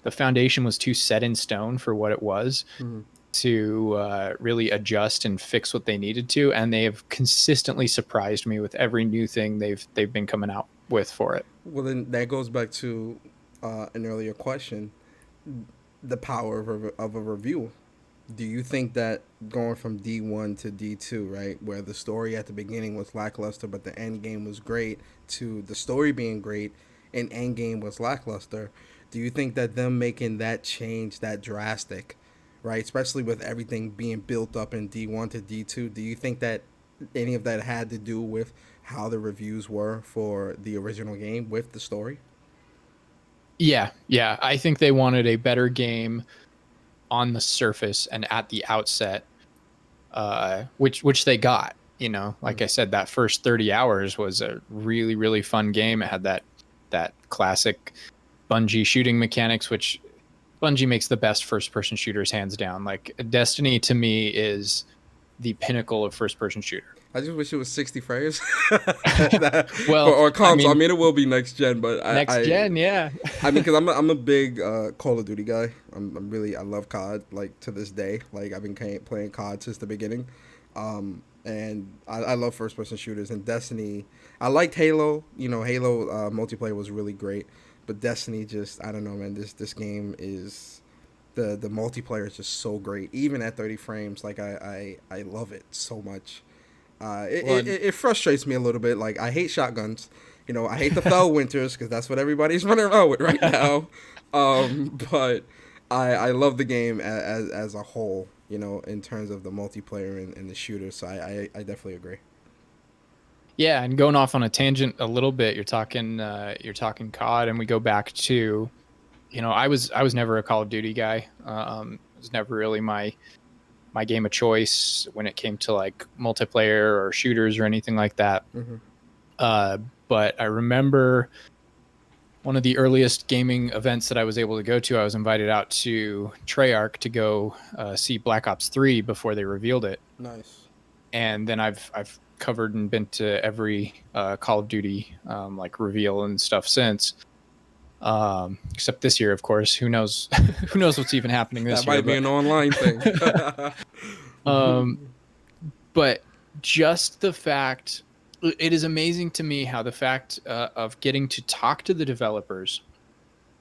the foundation was too set in stone for what it was, Mm-hmm. to really adjust and fix what they needed to, and they have consistently surprised me with every new thing they've been coming out with for it. Well, then that goes back to an earlier question: the power of a review. Do you think that going from D1 to D2, right, where the story at the beginning was lackluster but the end game was great, to the story being great and end game was lackluster, do you think that them making that change that drastic, right, especially with everything being built up in D1 to D2, do you think that any of that had to do with how the reviews were for the original game with the story? Yeah, I think they wanted a better game on the surface and at the outset, which they got. Like I said, that first 30 hours was a really fun game. It had that classic Bungie shooting mechanics, which Bungie makes the best first person shooters hands down. Like Destiny to me is the pinnacle of first person shooter. I just wish it was 60 frames Well, for our console. I mean, mean, it will be next gen, but next gen, yeah. I mean, because I'm a big Call of Duty guy. I'm really, I love COD, like, to this day. Like, I've been playing COD since the beginning. And I love first person shooters. And Destiny, I liked Halo. Halo multiplayer was really great. But Destiny, just, I don't know, man. This game is, the multiplayer is just so great. Even at 30 frames, like, I love it so much. It frustrates me a little bit. Like, I hate shotguns. I hate the Fell Winters because that's what everybody's running around with right now. But I love the game as a whole, in terms of the multiplayer and the shooters. So I definitely agree. Yeah, and going off on a tangent a little bit, you're talking COD, and we go back to, I was never a Call of Duty guy. It was never really my game of choice when it came to like multiplayer or shooters or anything like that. Mm-hmm. But I remember one of the earliest gaming events that I was able to go to, I was invited out to Treyarch to go see Black Ops 3 before they revealed it. Nice. And then I've covered and been to every Call of Duty like reveal and stuff since. Except this year, of course. Who knows? Who knows what's even happening this year? That might be an online thing. But just the fact, it is amazing to me how the fact of getting to talk to the developers,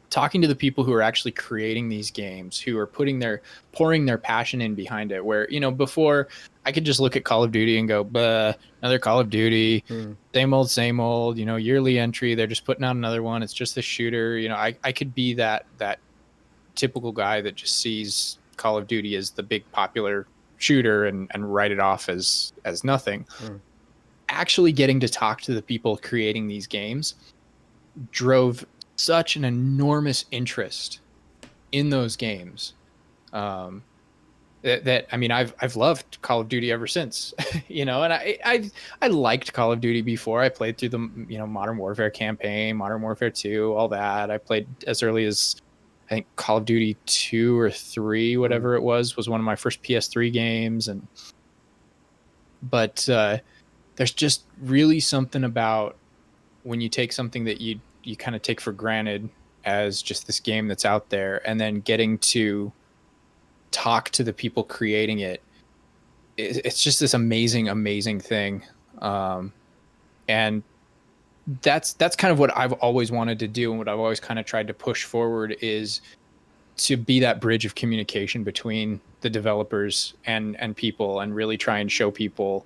talking to the people who are actually creating these games, who are pouring their passion in behind it, where, before I could just look at Call of Duty and go, another Call of Duty, same old, yearly entry. They're just putting out another one. It's just the shooter. I could be that typical guy that just sees Call of Duty as the big popular shooter and write it off as nothing. actually getting to talk to the people creating these games drove such an enormous interest in those games. That I mean, I've loved Call of Duty ever since, and I liked Call of Duty before. I played through the Modern Warfare campaign, Modern Warfare 2, all that. I played as early as I think Call of Duty 2 or 3, whatever it was one of my first PS3 games. But there's just really something about when you take something that you kind of take for granted as just this game that's out there, and then getting to talk to the people creating it. It's just this amazing thing. And that's kind of what I've always wanted to do, and what I've always kind of tried to push forward, is to be that bridge of communication between the developers and people, and really try and show people,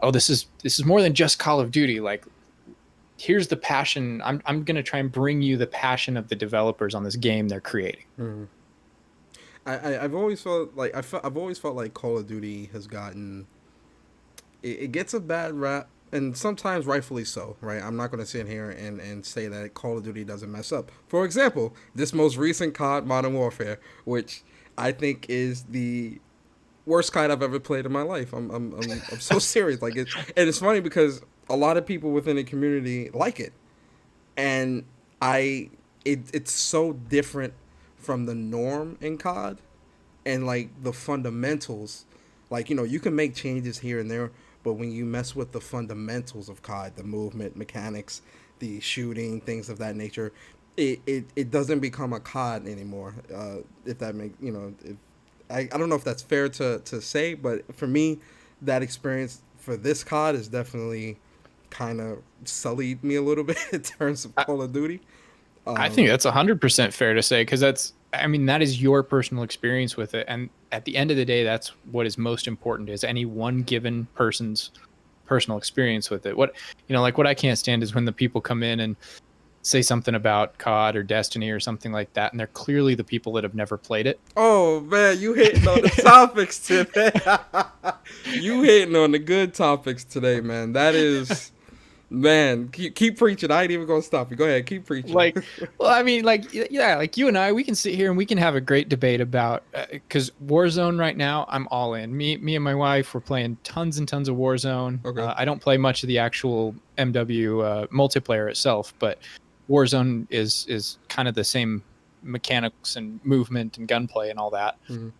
oh, this is more than just Call of Duty. Like, here's the passion. I'm going to try and bring you the passion of the developers on this game they're creating. Mm-hmm. I've always felt like I've always felt like Call of Duty has gotten, it gets a bad rap, and sometimes rightfully so, right? I'm not going to sit here and say that Call of Duty doesn't mess up. For example, this most recent COD, Modern Warfare, which I think is the worst COD I've ever played in my life. I'm so serious. Like, it's funny because a lot of people within the community like it, and it's so different from the norm in COD, and like the fundamentals, like, you can make changes here and there, but when you mess with the fundamentals of COD, the movement mechanics, the shooting, things of that nature, it doesn't become a COD anymore. If that makes, I don't know if that's fair to say, but for me, that experience for this COD is definitely kind of sullied me a little bit in terms of Call of Duty. I think that's 100% fair to say, because that is your personal experience with it. And at the end of the day, that's what is most important, is any one given person's personal experience with it. What I can't stand is when the people come in and say something about COD or Destiny or something like that, and they're clearly the people that have never played it. Oh man, you hitting on the topics today. You hitting on the good topics today, man. That is... Man, keep preaching. I ain't even gonna stop you. Go ahead, keep preaching. Like you and I, we can sit here and we can have a great debate about, because Warzone right now, I'm all in. Me and my wife, we're playing tons and tons of Warzone. Okay. I don't play much of the actual MW multiplayer itself, but Warzone is kind of the same mechanics and movement and gunplay and all that. Mm-hmm.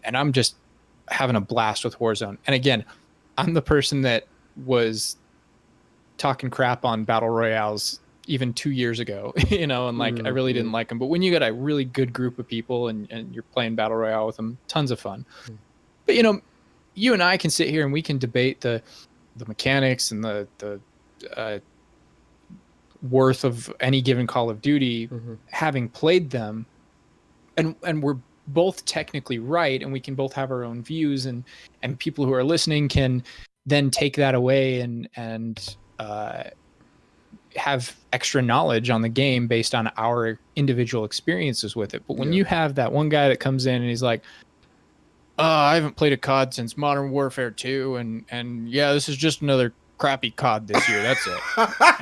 And I'm just having a blast with Warzone. And again, I'm the person that was talking crap on battle royales even 2 years ago, and like, I really didn't like them. But when you got a really good group of people and you're playing battle royale with them, tons of fun. But you and I can sit here and we can debate the mechanics and the worth of any given Call of Duty, having played them, and we're both technically right, and we can both have our own views, and people who are listening can then take that away and have extra knowledge on the game based on our individual experiences with it. But when you have that one guy that comes in and he's like, I haven't played a COD since Modern Warfare 2, and yeah, this is just another crappy COD this year, that's it.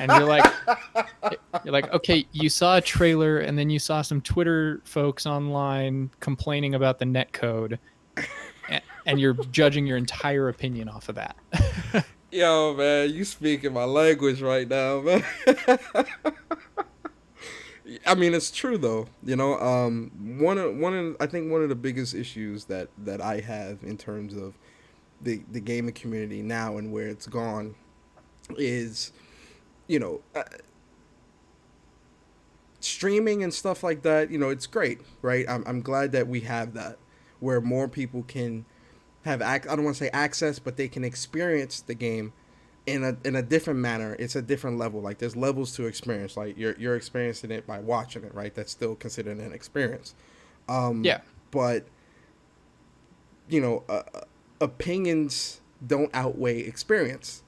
And you're like, okay, you saw a trailer, and then you saw some Twitter folks online complaining about the netcode, and you're judging your entire opinion off of that. Yo, man, you speaking my language right now, man. I mean, it's true though. I think one of the biggest issues that I have in terms of the gaming community now and where it's gone is, streaming and stuff like that. It's great, right? I'm glad that we have that, where more people can have I don't want to say access, but they can experience the game in a different manner. It's a different level. Like, there's levels to experience. Like, you're experiencing it by watching it, right? That's still considered an experience. But opinions don't outweigh experience.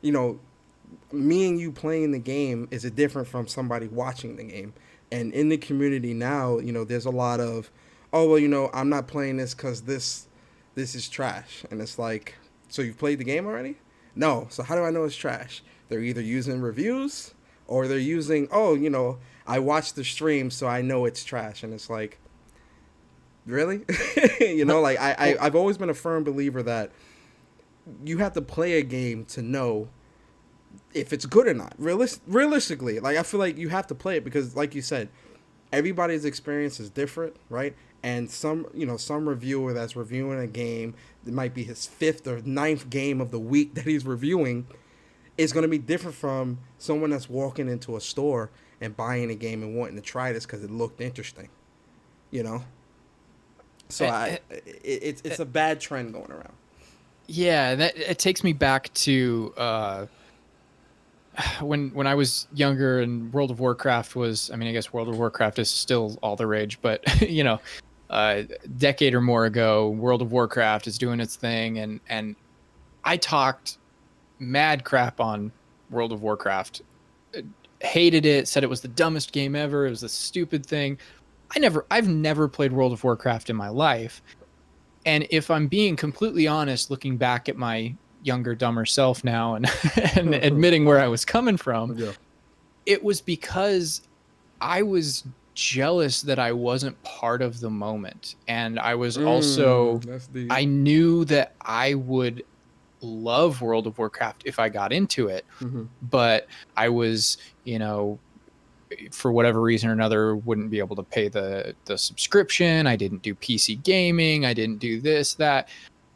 Me and you playing the game is different from somebody watching the game. And in the community now, there's a lot of, oh, well, I'm not playing this because this is trash. And it's like, so you've played the game already? No. So how do I know it's trash? They're either using reviews or they're using, oh, I watched the stream, so I know it's trash. And it's like, really? Like Well, I've always been a firm believer that you have to play a game to know if it's good or not. Realistically, like I feel like you have to play it because, like you said, everybody's experience is different, right? And some reviewer that's reviewing a game, it might be his fifth or ninth game of the week that he's reviewing, is going to be different from someone that's walking into a store and buying a game and wanting to try this because it looked interesting, you know. So it's a bad trend going around. yeah, that it takes me back to when I was younger and World of Warcraft was, I mean, I guess World of Warcraft is still all the rage, but a decade or more ago, World of Warcraft is doing its thing, and I talked mad crap on World of Warcraft. Hated it, said it was the dumbest game ever, it was a stupid thing. I've never played World of Warcraft in my life. And if I'm being completely honest, looking back at my younger, dumber self now and and admitting where I was coming from, Yeah. it was because I was jealous that I wasn't part of the moment. And I was also, That's the I knew that I would love World of Warcraft if I got into it, but I was, for whatever reason or another, wouldn't be able to pay the subscription. I didn't do PC gaming. I didn't do this, that.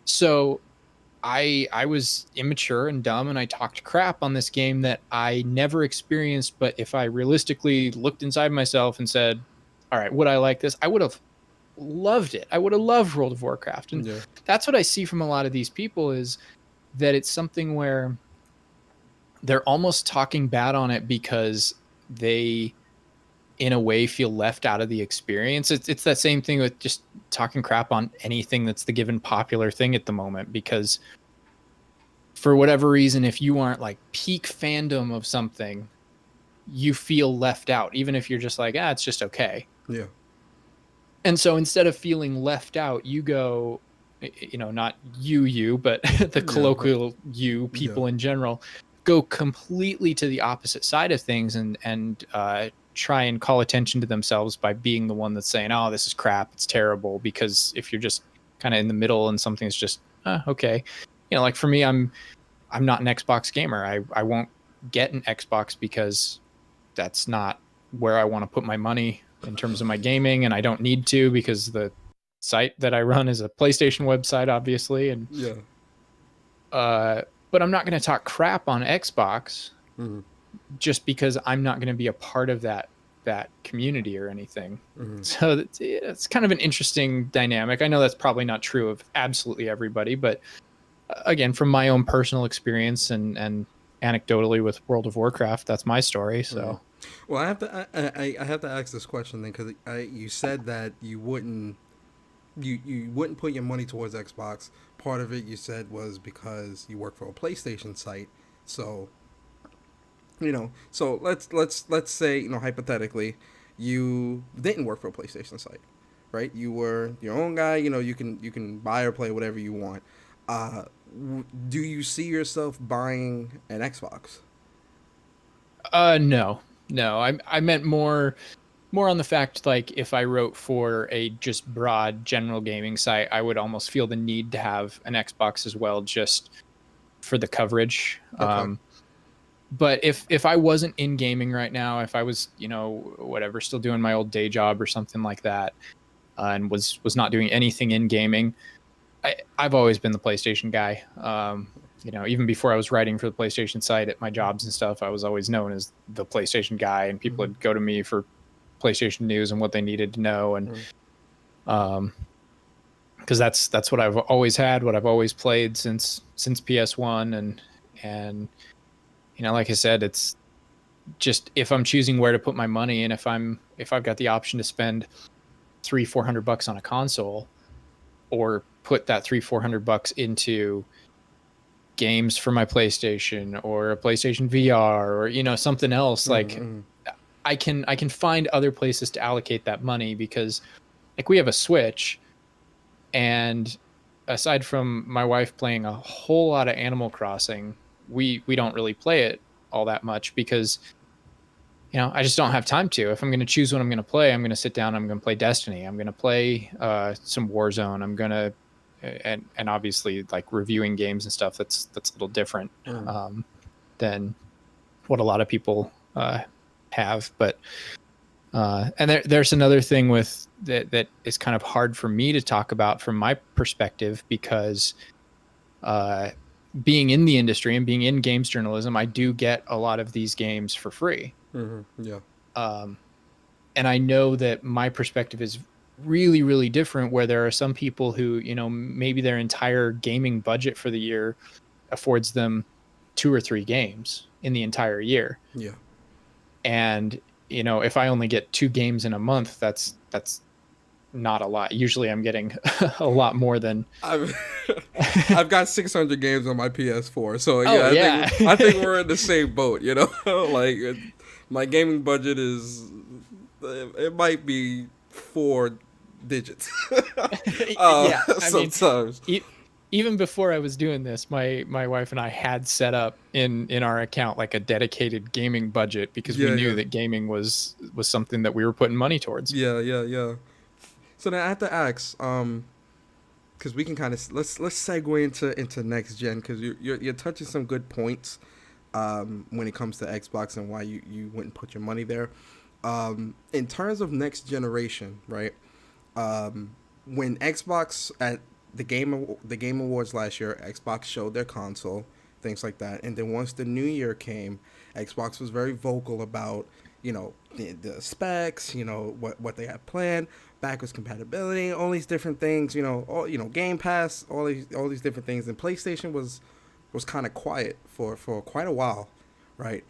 So I was immature and dumb, and I talked crap on this game that I never experienced. But if I realistically looked inside myself and said, all right, would I like this? I would have loved it. I would have loved World of Warcraft. And that's what I see from a lot of these people, is that it's something where they're almost talking bad on it because they, in a way, feel left out of the experience. It's that same thing with just talking crap on anything that's the given popular thing at the moment, because for whatever reason, if you aren't like peak fandom of something, you feel left out, even if you're just like, it's just okay. Yeah. And so instead of feeling left out, you go, not you, but the colloquial people in general, go completely to the opposite side of things and try and call attention to themselves by being the one that's saying, oh, this is crap, it's terrible. Because if you're just kind of in the middle and something's just okay, like for me, I'm not an Xbox gamer. I won't get an Xbox because that's not where I want to put my money in terms of my gaming, and I don't need to, because the site that I run is a PlayStation website, obviously, and but I'm not going to talk crap on Xbox just because I'm not going to be a part of that community or anything. So it's kind of an interesting dynamic. I know that's probably not true of absolutely everybody, but again, from my own personal experience and anecdotally with World of Warcraft, that's my story. So, well, I have to ask this question then, because you said that you wouldn't put your money towards Xbox. Part of it you said was because you work for a PlayStation site. So, so let's say, hypothetically, you didn't work for a PlayStation site, right? You were your own guy. You can buy or play whatever you want. Do you see yourself buying an Xbox? No. I meant more on the fact, like, if I wrote for a just broad general gaming site, I would almost feel the need to have an Xbox as well, just for the coverage. Okay. But if I wasn't in gaming right now, if I was, whatever, still doing my old day job or something like that, and was not doing anything in gaming, I've always been the PlayStation guy. Even before I was writing for the PlayStation site at my jobs and stuff, I was always known as the PlayStation guy, and people would go to me for PlayStation news and what they needed to know. And because that's what I've always had, what I've always played since PS1. And like I said, it's just, if I'm choosing where to put my money, and if I've got the option to spend $300-400 on a console, or put that $300-400 into games for my PlayStation or a PlayStation VR or something else, like I can find other places to allocate that money, because like we have a Switch, and aside from my wife playing a whole lot of Animal Crossing, we don't really play it all that much because, I just don't have time to. If I'm going to choose what I'm going to play, I'm going to sit down, I'm going to play Destiny, I'm going to play some Warzone, I'm going to, and obviously like reviewing games and stuff, that's a little different than what a lot of people have. But and there's another thing with that is kind of hard for me to talk about from my perspective, because being in the industry and being in games journalism, I do get a lot of these games for free. Yeah. And I know that my perspective is really, really different, where there are some people who, maybe their entire gaming budget for the year affords them 2 or 3 games in the entire year. Yeah. And, if I only get 2 games in a month, that's not a lot. Usually I'm getting a lot more than I've got 600 games on my PS4, so yeah, I think we're in the same boat. Like my gaming budget it might be 4 digits. Yeah, sometimes. Even before I was doing this, my wife and I had set up in our account like a dedicated gaming budget, because we knew that gaming was something that we were putting money towards. Yeah. So then I have to ask, because we can kind of let's segue into next gen, because you're touching some good points when it comes to Xbox and why you wouldn't put your money there. In terms of next generation, right? When Xbox at the Game Awards last year, Xbox showed their console, things like that, and then once the new year came, Xbox was very vocal about the specs, what they had planned, backwards compatibility, all these different things, Game Pass, all these different things, and PlayStation was kind of quiet for quite a while, right?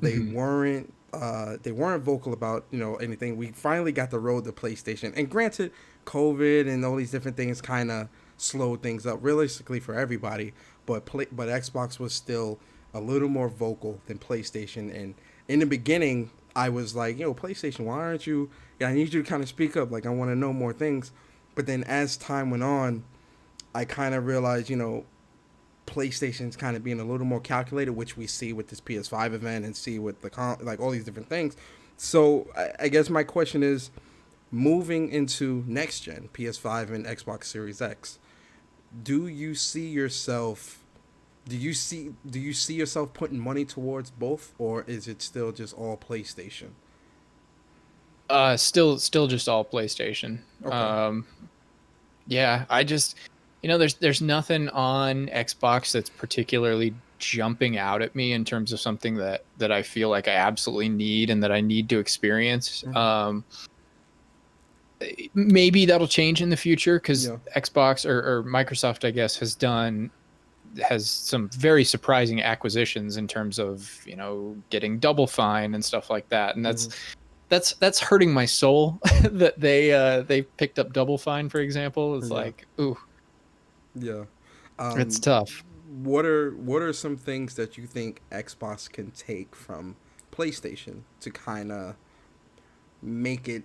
They weren't vocal about anything. We finally got the road to PlayStation, and granted, COVID and all these different things kind of slowed things up realistically for everybody, but Xbox was still a little more vocal than PlayStation. And in the beginning, I was like, PlayStation, why aren't you? I need you to kind of speak up. Like, I want to know more things. But then as time went on, I kind of realized, PlayStation's kind of being a little more calculated, which we see with this PS5 event and see with like all these different things. So I guess my question is, moving into next gen, PS5 and Xbox Series X, do you see yourself putting money towards both, or is it still just all PlayStation? Still just all PlayStation. Okay. Yeah, I just, there's nothing on Xbox that's particularly jumping out at me in terms of something that I feel like I absolutely need and that I need to experience. Maybe that'll change in the future, because Xbox or Microsoft, I guess, has some very surprising acquisitions in terms of, getting Double Fine and stuff like that. And that's hurting my soul that they picked up Double Fine, for example. It's like, ooh. Yeah. It's tough. What are some things that you think Xbox can take from PlayStation to kind of make it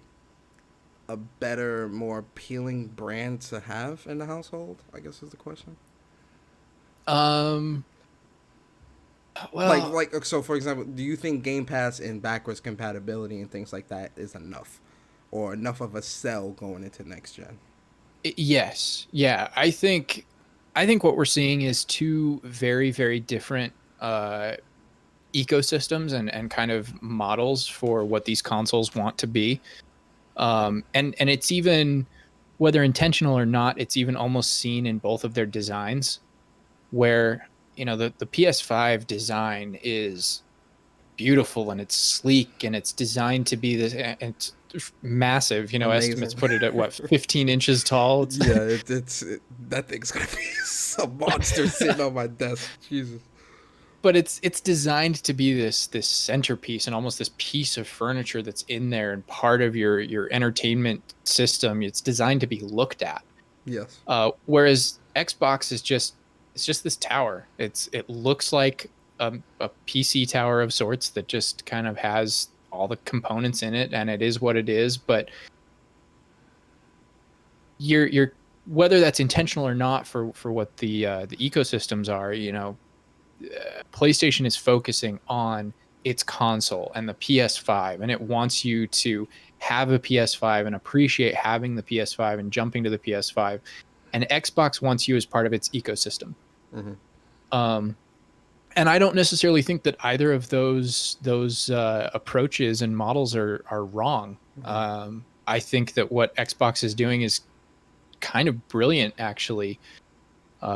a better, more appealing brand to have in the household, I guess is the question? Well, like so for example, do you think Game Pass and backwards compatibility and things like that is enough, or enough of a sell going into next gen? Yes. Yeah. I think what we're seeing is 2 very, very different ecosystems and kind of models for what these consoles want to be. And it's even, whether intentional or not, it's even almost seen in both of their designs, where, the PS5 design is beautiful and it's sleek and it's designed to be this, it's massive, Amazing. Estimates put it at what, 15 inches tall. That thing's gonna be some monster sitting on my desk. Jesus. But it's designed to be this centerpiece and almost this piece of furniture that's in there and part of your entertainment system. It's designed to be looked at. Yes. Whereas Xbox is just this tower. It looks like a PC tower of sorts that just kind of has all the components in it, and it is what it is. But you're whether that's intentional or not for what the ecosystems are, PlayStation is focusing on its console and the PS5, and it wants you to have a PS5 and appreciate having the PS5 and jumping to the PS5. And Xbox wants you as part of its ecosystem. Mm-hmm. And I don't necessarily think that either of those approaches and models are wrong. Mm-hmm. I think that what Xbox is doing is kind of brilliant, actually,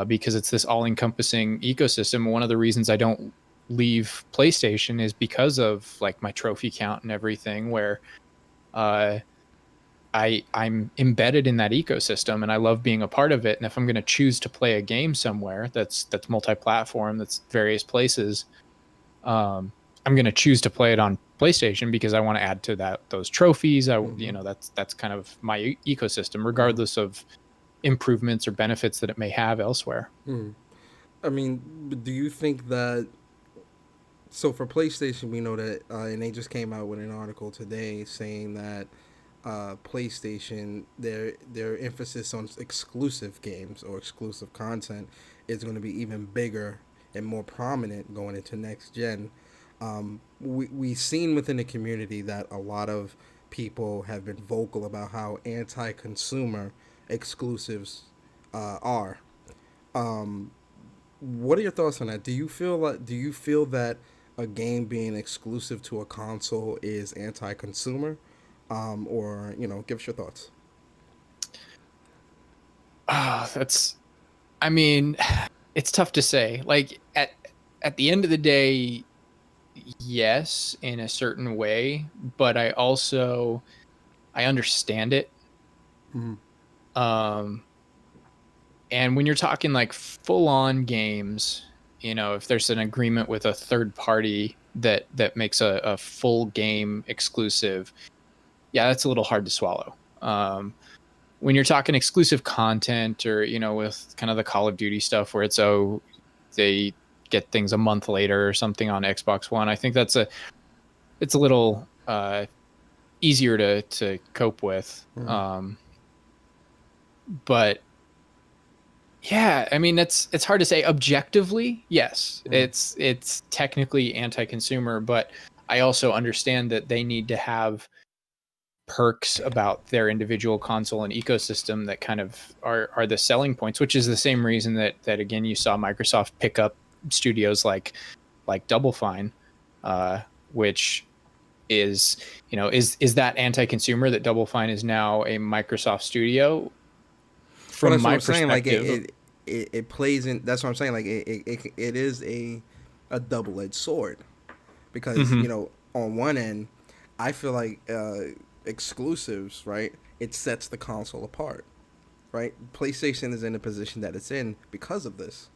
because it's this all-encompassing ecosystem. One of the reasons I don't leave PlayStation is because of like my trophy count and everything, where I'm embedded in that ecosystem and I love being a part of it. And if I'm going to choose to play a game somewhere that's multi-platform, that's various places, I'm going to choose to play it on PlayStation because I want to add to those trophies. Mm-hmm. That's kind of my ecosystem, regardless of improvements or benefits that it may have elsewhere. Mm-hmm. I mean, do you think that? So for PlayStation, we know that, and they just came out with an article today saying that PlayStation, their emphasis on exclusive games or exclusive content is going to be even bigger and more prominent going into next gen. We've seen within the community that a lot of people have been vocal about how anti-consumer exclusives are. Um, what are your thoughts on that? Do you feel that a game being exclusive to a console is anti-consumer? Or give us your thoughts. That's, I mean, it's tough to say. Like at the end of the day, yes, in a certain way, but I understand it. Mm-hmm. Um, and when you're talking like full on games, if there's an agreement with a third party that makes a full game exclusive, yeah, that's a little hard to swallow. When you're talking exclusive content, or with kind of the Call of Duty stuff where it's they get things a month later or something on Xbox One, I think it's a little easier to cope with. Mm-hmm. But yeah, I mean, it's hard to say objectively. Yes, Mm-hmm. it's technically anti-consumer, but I also understand that they need to have perks about their individual console and ecosystem that kind of are the selling points, which is the same reason that again you saw Microsoft pick up studios like Double Fine, which is is that anti-consumer that Double Fine is now a Microsoft studio? Well, From that's what my I'm saying. Like perspective, it plays in. That's what I'm saying. Like it is a double edged sword because mm-hmm, on one end, I feel like exclusives, right? It sets the console apart, right? PlayStation is in the position that it's in because of this,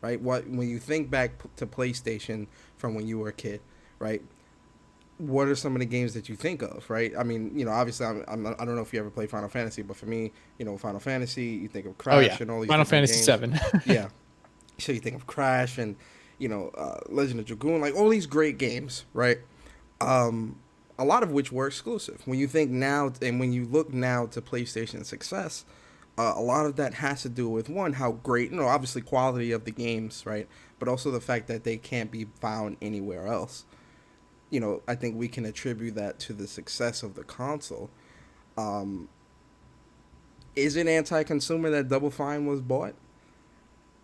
right? When you think back to PlayStation from when you were a kid, right? What are some of the games that you think of, right? I mean, obviously, I don't know if you ever played Final Fantasy, but for me, Final Fantasy, you think of oh yeah, Crash and all these Final different Fantasy games. 7. Yeah. So you think of Crash and, Legend of Dragoon, like all these great games, right? A lot of which were exclusive. When you think now, and when you look now to PlayStation's success, a lot of that has to do with one, how great, obviously quality of the games, right? But also the fact that they can't be found anywhere else. I think we can attribute that to the success of the console. Um, is it anti-consumer that Double Fine was bought?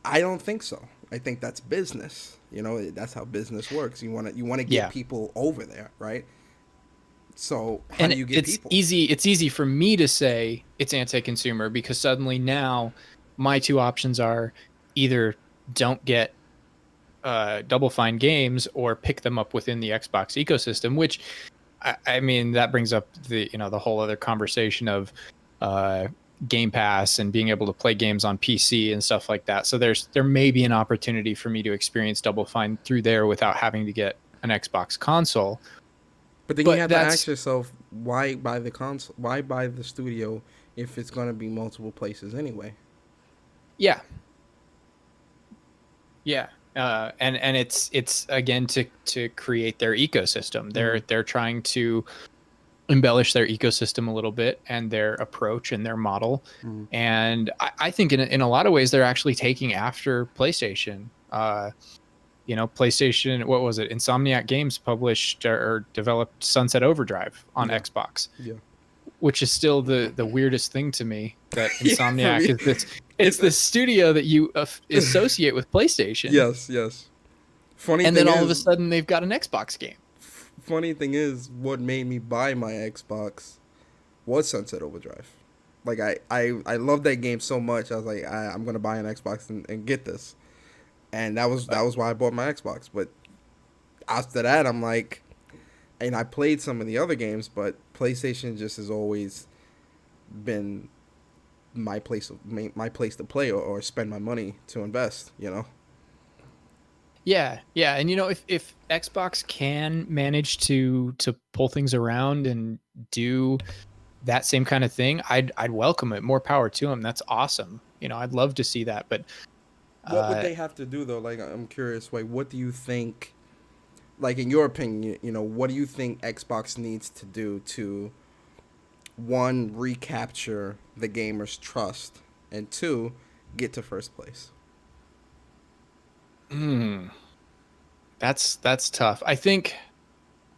I don't think so. I think that's business. That's how business works. You want to get Yeah, people over there, right? So how do and you get it's people? easy for me to say it's anti-consumer because suddenly now my two options are either don't get Double Fine games or pick them up within the Xbox ecosystem, which I mean that brings up the whole other conversation of uh, Game Pass and being able to play games on PC and stuff like that. So there may be an opportunity for me to experience Double Fine through there without having to get an Xbox console. But then you But have to ask that's yourself, why buy the console? Why buy the studio if it's going to be multiple places anyway? yeah, yeah. And it's again to create their ecosystem. Mm-hmm. They're trying to embellish their ecosystem a little bit and their approach and their model. Mm-hmm. And I think in a lot of ways they're actually taking after PlayStation. PlayStation, what was it? Insomniac Games published or developed Sunset Overdrive on Xbox. Yeah. Which is still the weirdest thing to me, that Yeah, for Insomniac me, is this studio that you associate with PlayStation. Yes. Funny And thing then all is, of a sudden they've got an Xbox game. funny thing is, what made me buy my Xbox was Sunset Overdrive. Like I love that game so much. I was like, I'm gonna buy an Xbox and get this, and that was why I bought my Xbox. But after that, I'm like, and I played some of the other games, but PlayStation just has always been my place to play or spend my money to invest. Yeah, and if Xbox can manage to pull things around and do that same kind of thing, I'd welcome it. More power to them. That's awesome. I'd love to see that. But what would they have to do though? Like, I'm curious. Like, what do you think? Like, in your opinion, what do you think Xbox needs to do to, one, recapture the gamers' trust, and two, get to first place? That's tough. I think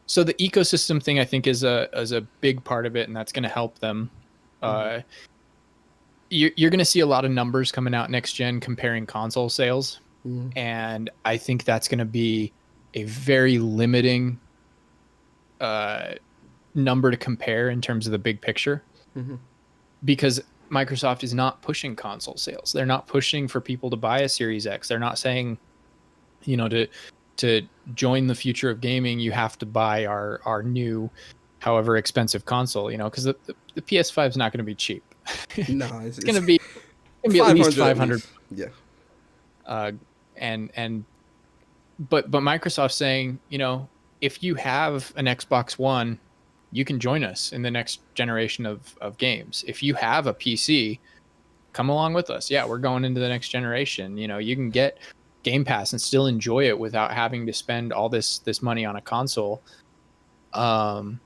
so. The ecosystem thing, I think, is a big part of it, and that's going to help them. You're going to see a lot of numbers coming out next gen comparing console sales, and I think that's going to be a very limiting number to compare in terms of the big picture, because Microsoft is not pushing console sales. They're not pushing for people to buy a Series X. They're not saying, to join the future of gaming, you have to buy our new, however expensive console. Because the PS5 is not going to be cheap. No, it's going to be at least 500. Yeah. But Microsoft's saying, if you have an Xbox One, you can join us in the next generation of games. If you have a PC, come along with us. Yeah, we're going into the next generation. You can get Game Pass and still enjoy it without having to spend all this money on a console. Whereas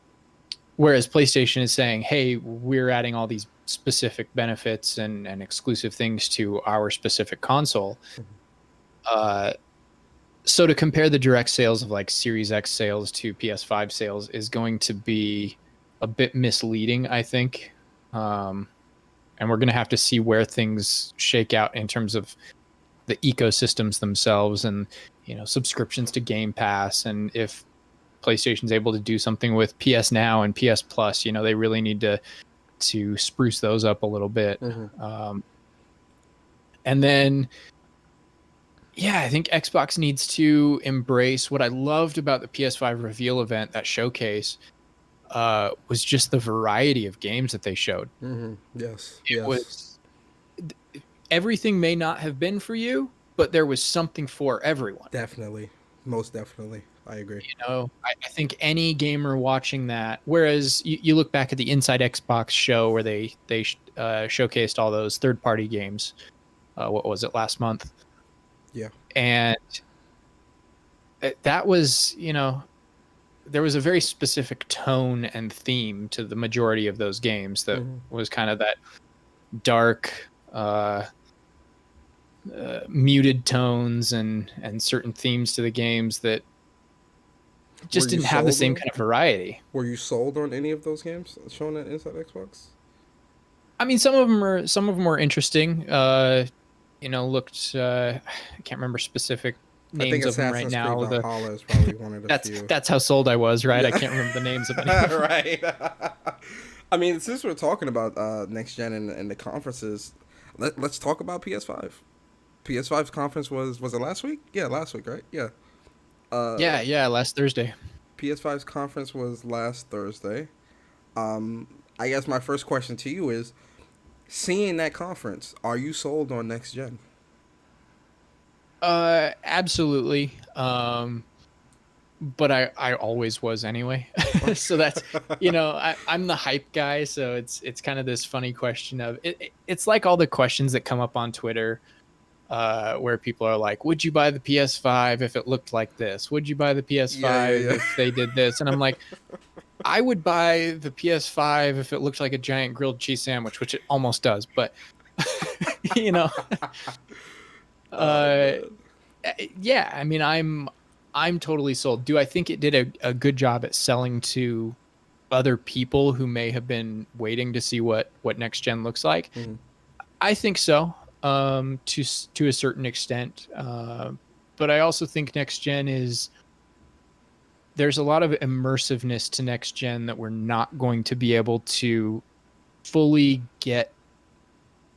PlayStation is saying, hey, we're adding all these specific benefits and exclusive things to our specific console. So to compare the direct sales of like Series X sales to PS5 sales is going to be a bit misleading, I think. And we're going to have to see where things shake out in terms of the ecosystems themselves and, subscriptions to Game Pass. And if PlayStation's able to do something with PS Now and PS Plus, they really need to spruce those up a little bit. And then, I think Xbox needs to embrace what I loved about the PS5 reveal event, that showcase, was just the variety of games that they showed. Yes. It was, everything may not have been for you, but there was something for everyone. Definitely. Most definitely. I agree. I think any gamer watching that, whereas you look back at the Inside Xbox show where they showcased all those third-party games. What was it, last month? Yeah. And that was, there was a very specific tone and theme to the majority of those games that was kind of that dark, muted tones and certain themes to the games that just didn't have the same kind of variety. Were you sold on any of those games shown at Inside Xbox? I mean, some of them were interesting. Looked, I can't remember specific names of them right now. Valhalla is probably one of the few. That's how sold I was, right? I can't remember the names of any. Right. I mean, since we're talking about next gen and the conferences, let's talk about PS5. PS5's conference was it last week? Yeah, last week, right? Yeah. Last Thursday. PS5's conference was last Thursday. I guess my first question to you is, seeing that conference, are you sold on next gen? Absolutely. But I always was anyway. So that's, I'm the hype guy. So it's kind of this funny question of it's like all the questions that come up on Twitter, where people are like, would you buy the PS5 if it looked like this? Would you buy the PS5 if they did this? And I'm like, I would buy the PS5 if it looked like a giant grilled cheese sandwich, which it almost does. But, Yeah, I mean, I'm totally sold. Do I think it did a good job at selling to other people who may have been waiting to see what next gen looks like? Mhm. I think so, to a certain extent. But I also think next gen is there's a lot of immersiveness to next gen that we're not going to be able to fully get,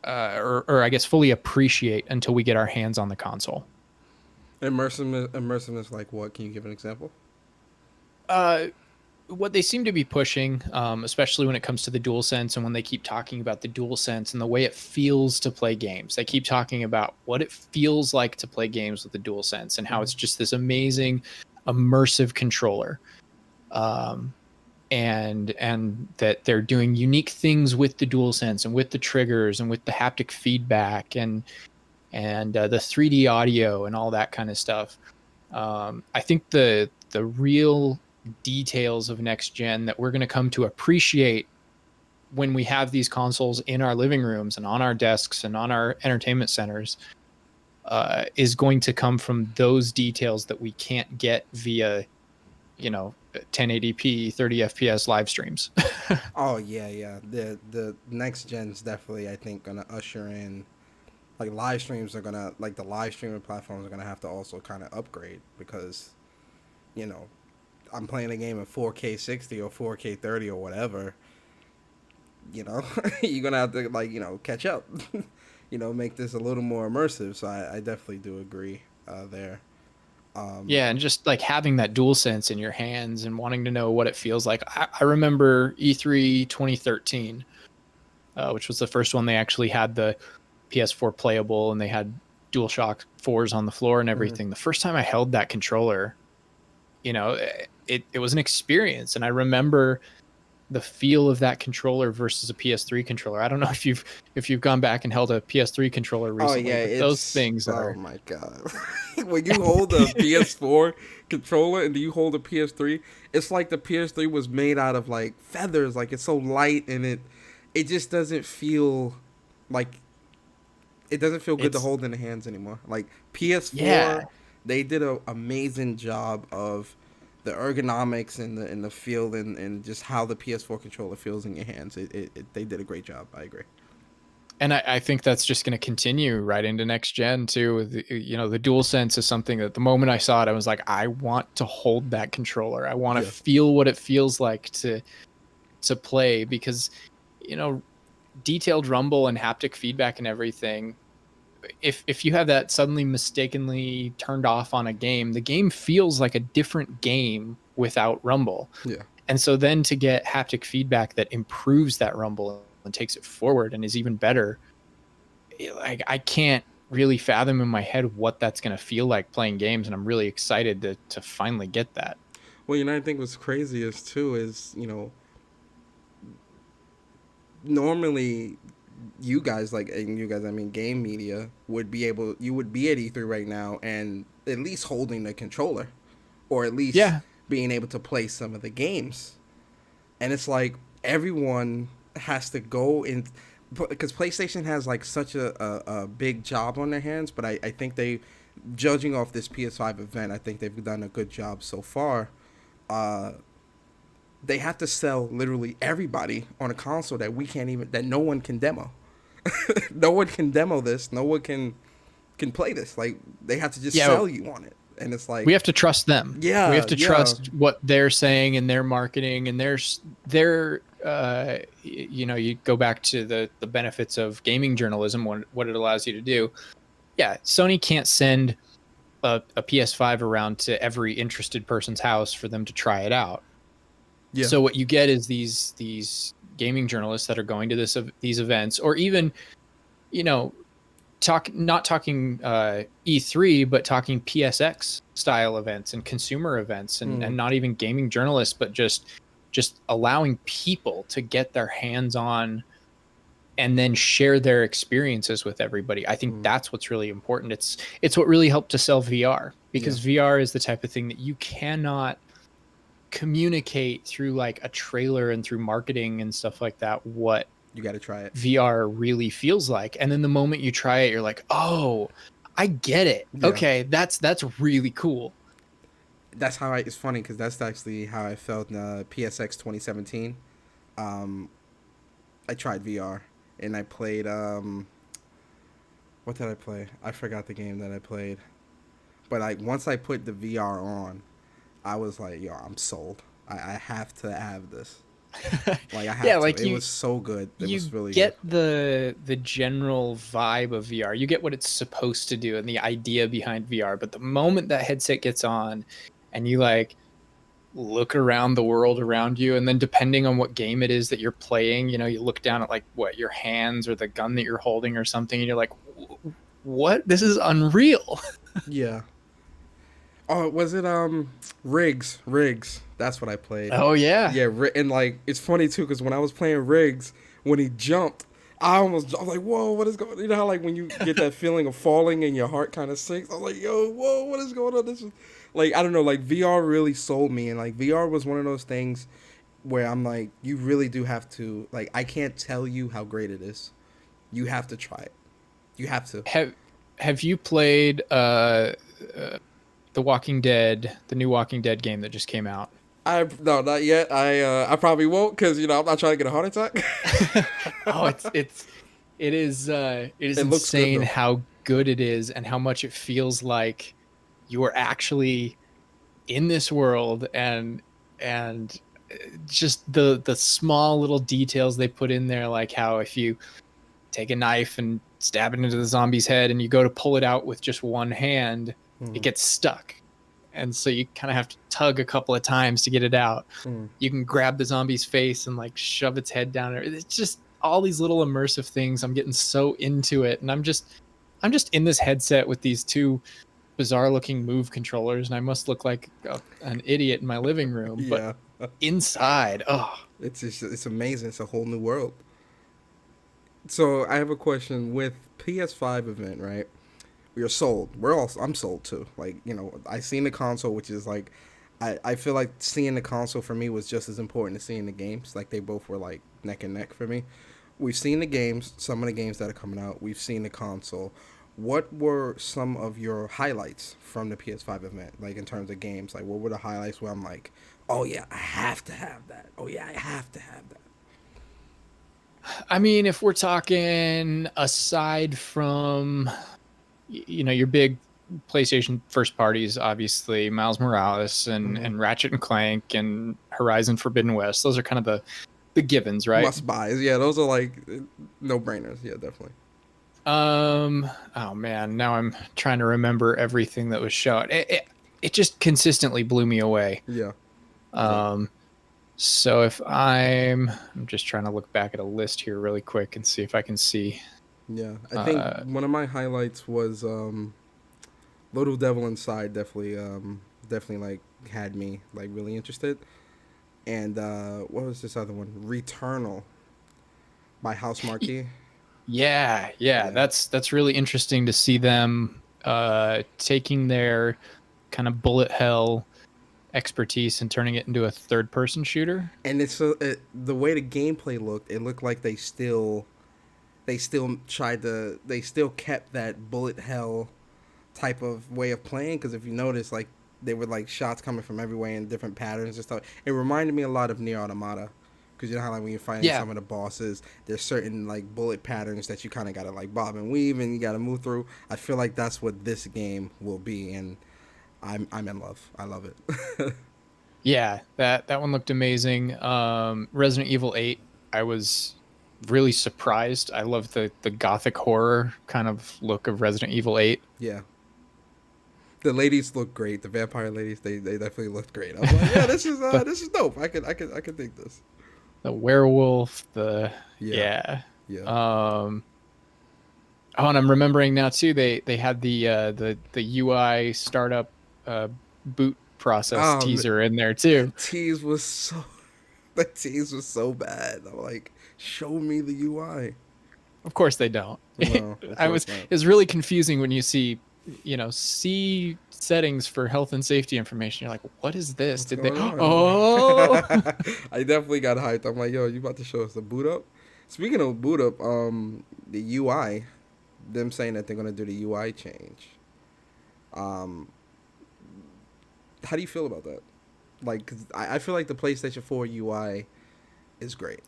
or I guess fully appreciate until we get our hands on the console. Immersiveness like what? Can you give an example? Uh, what they seem to be pushing, especially when it comes to the DualSense and when they keep talking about the DualSense and the way it feels to play games. They keep talking about what it feels like to play games with the DualSense and how Mhm. it's just this amazing, immersive controller. Um, and that they're doing unique things with the DualSense and with the triggers and with the haptic feedback and the 3D audio and all that kind of stuff. I think the real details of next gen that we're going to come to appreciate when we have these consoles in our living rooms and on our desks and on our entertainment centers is going to come from those details that we can't get via 1080p 30 fps live streams. Oh yeah, yeah. The next gen's definitely I think gonna usher in like live streams are gonna like the live streaming platforms are gonna have to also kind of upgrade because you know I'm playing a game in 4K 60 or 4K 30 or whatever. You know, you're gonna have to like catch up. Make this a little more immersive. So I definitely do agree there. Um, Yeah, and just like having that dual sense in your hands and wanting to know what it feels like. I remember E3 2013, which was the first one they actually had the PS4 playable and they had DualShock 4s on the floor and mhm. everything. The first time I held that controller, it was an experience. And I remember the feel of that controller versus a PS3 controller. I don't know if you've gone back and held a PS3 controller Oh recently, yeah, but those it's things oh are my god. When you hold a PS4 controller and you hold a PS3, it's like the PS3 was made out of like feathers. Like it's so light and it just doesn't feel like it doesn't feel good to it's hold in the hands anymore. Like yeah. PS4, they did an amazing job of the ergonomics and the feel and just how the PS4 controller feels in your hands. They did a great job. I agree. And I think that's just going to continue right into next gen too. The dual sense is something that the moment I saw it, I was like, I want to hold that controller. I want to Yeah. feel what it feels like to play because, you know, detailed rumble and haptic feedback and everything. If you have that suddenly mistakenly turned off on a game, the game feels like a different game without rumble. Yeah. And so then to get haptic feedback that improves that rumble and takes it forward and is even better, like I can't really fathom in my head what that's going to feel like playing games, and I'm really excited to finally get that. Well, I think what's crazy is too is normally you guys like and you guys I mean game media would be able you would be at E3 right now and at least holding the controller or at least Yeah, being able to play some of the games. And it's like everyone has to go in because PlayStation has like such a big job on their hands, but I think they judging off this PS5 event, I think they've done a good job so far. Uh, they have to sell literally everybody on a console that no one can demo. No one can demo this. No one can play this. Like they have to just yeah, sell you on it, and it's like we have to trust them. We have yeah, to yeah, trust what they're saying and their marketing and their you go back to the benefits of gaming journalism, what it allows you to do. Yeah, Sony can't send a PS5 around to every interested person's house for them to try it out. yeah. So what you get is these gaming journalists that are going to these events, or even you know not talking E3, but talking PSX style events and consumer events, and Mm, not even gaming journalists, but just allowing people to get their hands on and then share their experiences with everybody. I think mm, that's what's really important. It's what really helped to sell VR, yeah. because VR is the type of thing that you cannot communicate through like a trailer and through marketing and stuff like that what You got to try it. VR really feels like. And then the moment you try it, you're like, oh, I get it. Yeah, Okay, that's really cool. that's how it's funny because that's actually how I felt in PSX 2017. Um, I tried VR and I played. What did I play? I forgot the game that I played. But like once I put the VR on, I was like, yo, I'm sold. I have to have this. Like I Yeah, have to. like It was so good. It you was really good. get the general vibe of VR. You get what it's supposed to do and the idea behind VR, but the moment that headset gets on and you like look around the world around you, and then depending on what game it is that you're playing, you know, you look down at like what your hands or the gun that you're holding or something, and you're like, what? This is unreal. Yeah. Oh, was it Riggs? Riggs. That's what I played. Oh yeah. Yeah, and like it's funny too because when I was playing Riggs, when he jumped, I was like, whoa, what is going? You know how like when you get that feeling of falling and your heart kind of sinks. I was like, yo, whoa, what is going on? This is like I don't know, like VR really sold me, and like VR was one of those things where I'm like, you really do have to like I can't tell you how great it is. You have to try it. You have to. Have you played The Walking Dead, the new Walking Dead game that just came out? I no, not yet. I probably won't because you know I'm not trying to get a heart attack. Oh, it is It looks good insane though. how good it is and how much it feels like you are actually in this world, and just the small little details they put in there, like how if you take a knife and stab it into the zombie's head and you go to pull it out with just one hand, it Mm, gets stuck. And so you kind of have to tug a couple of times to get it out. mm. You can grab the zombie's face and like shove its head down. It's just all these little immersive things. I'm getting so into it, and I'm just in this headset with these two bizarre looking Move controllers, and I must look like an idiot in my living room. But Yeah, inside, oh, it's amazing. It's a whole new world. So I have a question with PS5 event, right? We are sold. I'm sold too. Like you know, I seen the console, which is like, I feel like seeing the console for me was just as important as seeing the games. Like they both were like neck and neck for me. We've seen the games, some of the games that are coming out. We've seen the console. What were some of your highlights from the PS5 event? Like in terms of games, like what were the highlights where I'm like, oh yeah, I have to have that. Oh yeah, I have to have that. I mean, if we're talking aside from you know your big PlayStation first parties, obviously Miles Morales Mm-hmm. and Ratchet and Clank and Horizon Forbidden West, those are kind of the givens, right? Must buys. Yeah, those are like no brainers. Yeah, definitely. Oh man, now I'm trying to remember everything that was shown. It just consistently blew me away. Yeah. Yeah. Um, so if I'm just trying to look back at a list here really quick and see if I can see. Yeah. I think Uh, one of my highlights was Little Devil Inside definitely like had me like really interested. And what was this other one? Returnal by House Marquee. yeah, Yeah. that's really interesting to see them taking their kind of bullet hell expertise and turning it into a third person shooter. And the way the gameplay looked, it looked like they still kept that bullet hell type of way of playing because if you notice like they were like shots coming from everywhere in different patterns and stuff. It reminded me a lot of Near Automata because you know how like when you're fighting Yeah, some of the bosses, there's certain like bullet patterns that you kind of gotta like bob and weave and you gotta move through. I feel like that's what this game will be, and I'm in love. I love it. yeah, that one looked amazing. Resident Evil 8, I was really surprised. I love the gothic horror kind of look of Resident Evil 8. Yeah. The ladies look great. The vampire ladies, they definitely looked great. I was like, yeah, But this is dope. I could think this. the werewolf, the Yeah, yeah. yeah. Um oh, and I'm remembering now too, they had the UI startup boot process Um, teaser in there too. tease was so the tease was so bad. I'm like, show me the UI. Of course they don't. No, of I was course not. It was really confusing when you see, you know, see settings for health and safety information. You're like, what is this? What's Did they going on? Oh I definitely got hyped. I'm like, yo, you about to show us the boot up? Speaking of boot up, the UI, them saying that they're gonna do the UI change. Um, how do you feel about that? Like, 'cause I feel like the PlayStation 4 UI is great.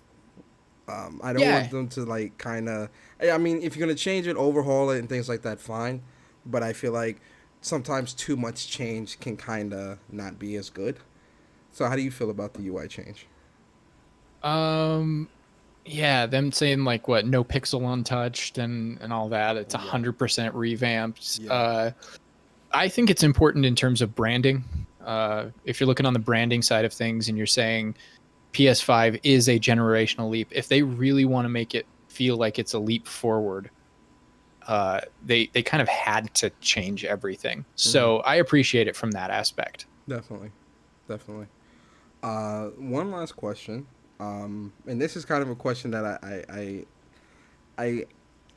I don't Yeah. want them to like kind of. I mean, if you're gonna change it, overhaul it, and things like that, fine. But I feel like sometimes too much change can kind of not be as good. So, how do you feel about the UI change? Um, yeah, them saying like what, no pixel untouched and all that. It's Yeah, 100% revamped. yeah, I think it's important in terms of branding. If you're looking on the branding side of things and you're saying PS5 is a generational leap, if they really want to make it feel like it's a leap forward, they kind of had to change everything. hmm, So I appreciate it from that aspect. definitely, definitely. One last question, and this is kind of a question that I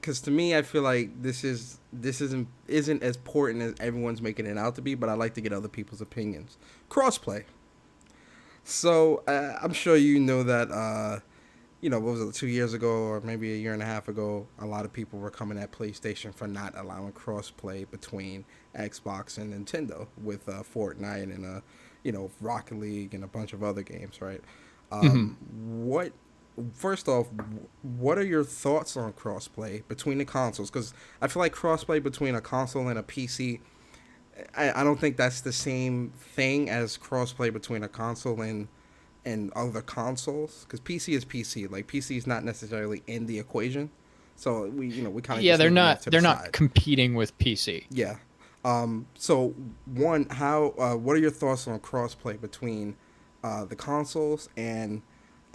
because to me, I feel like this isn't as important as everyone's making it out to be. But I like to get other people's opinions. Crossplay. So I'm sure you know that. What was it, 2 years ago or maybe a year and a half ago? A lot of people were coming at PlayStation for not allowing crossplay between Xbox and Nintendo with Fortnite and Rocket League and a bunch of other games, right? Mhm. What First off, what are your thoughts on crossplay between the consoles? Because I feel like crossplay between a console and a PC, I don't think that's the same thing as crossplay between a console and other consoles. Because PC is PC. Like PC is not necessarily in the equation, so we kind of Yeah, just they're leave them off not to the they're not side. competing with PC. Yeah. So one, how what are your thoughts on crossplay between the consoles, and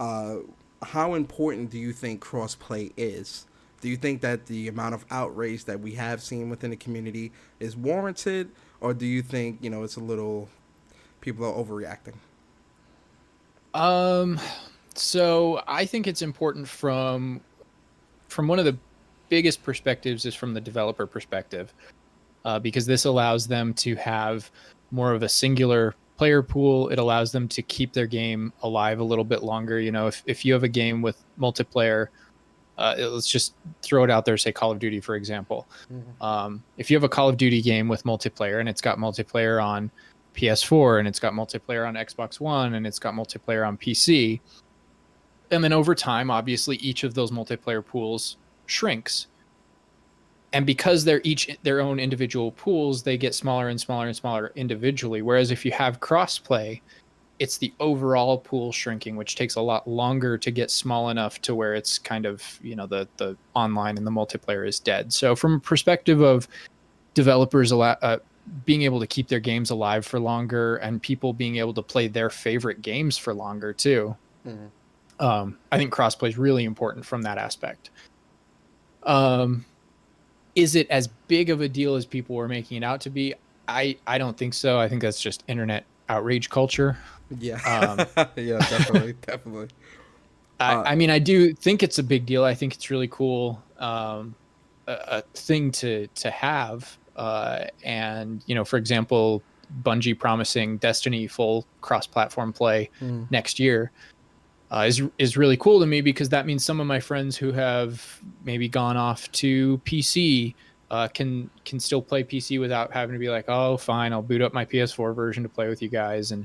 uh, how important do you think crossplay is? Do you think that the amount of outrage that we have seen within the community is warranted, or do you think it's a little people are overreacting? Um, so I think it's important from one of the biggest perspectives is from the developer perspective, because this allows them to have more of a singular player pool. It allows them to keep their game alive a little bit longer. If you have a game with multiplayer, let's just throw it out there, say Call of Duty, for example. Mm-hmm. If you have a Call of Duty game with multiplayer and it's got multiplayer on PS4 and it's got multiplayer on Xbox One and it's got multiplayer on PC, and then over time, obviously, each of those multiplayer pools shrinks. And because they're each their own individual pools, they get smaller and smaller and smaller individually. Whereas if you have crossplay, it's the overall pool shrinking, which takes a lot longer to get small enough to where it's kind of, the online and the multiplayer is dead. So from a perspective of developers being able to keep their games alive for longer and people being able to play their favorite games for longer too, Mm-hmm. I think crossplay is really important from that aspect. Um, is it as big of a deal as people were making it out to be? I don't think so. I think that's just internet outrage culture. Yeah, Um, yeah, definitely, definitely. Uh, I mean, I do think it's a big deal. I think it's really cool, a thing to have. And for example, Bungie promising Destiny full cross-platform play mm, next year is really cool to me, because that means some of my friends who have maybe gone off to PC can still play PC without having to be like, oh, fine, I'll boot up my PS4 version to play with you guys, and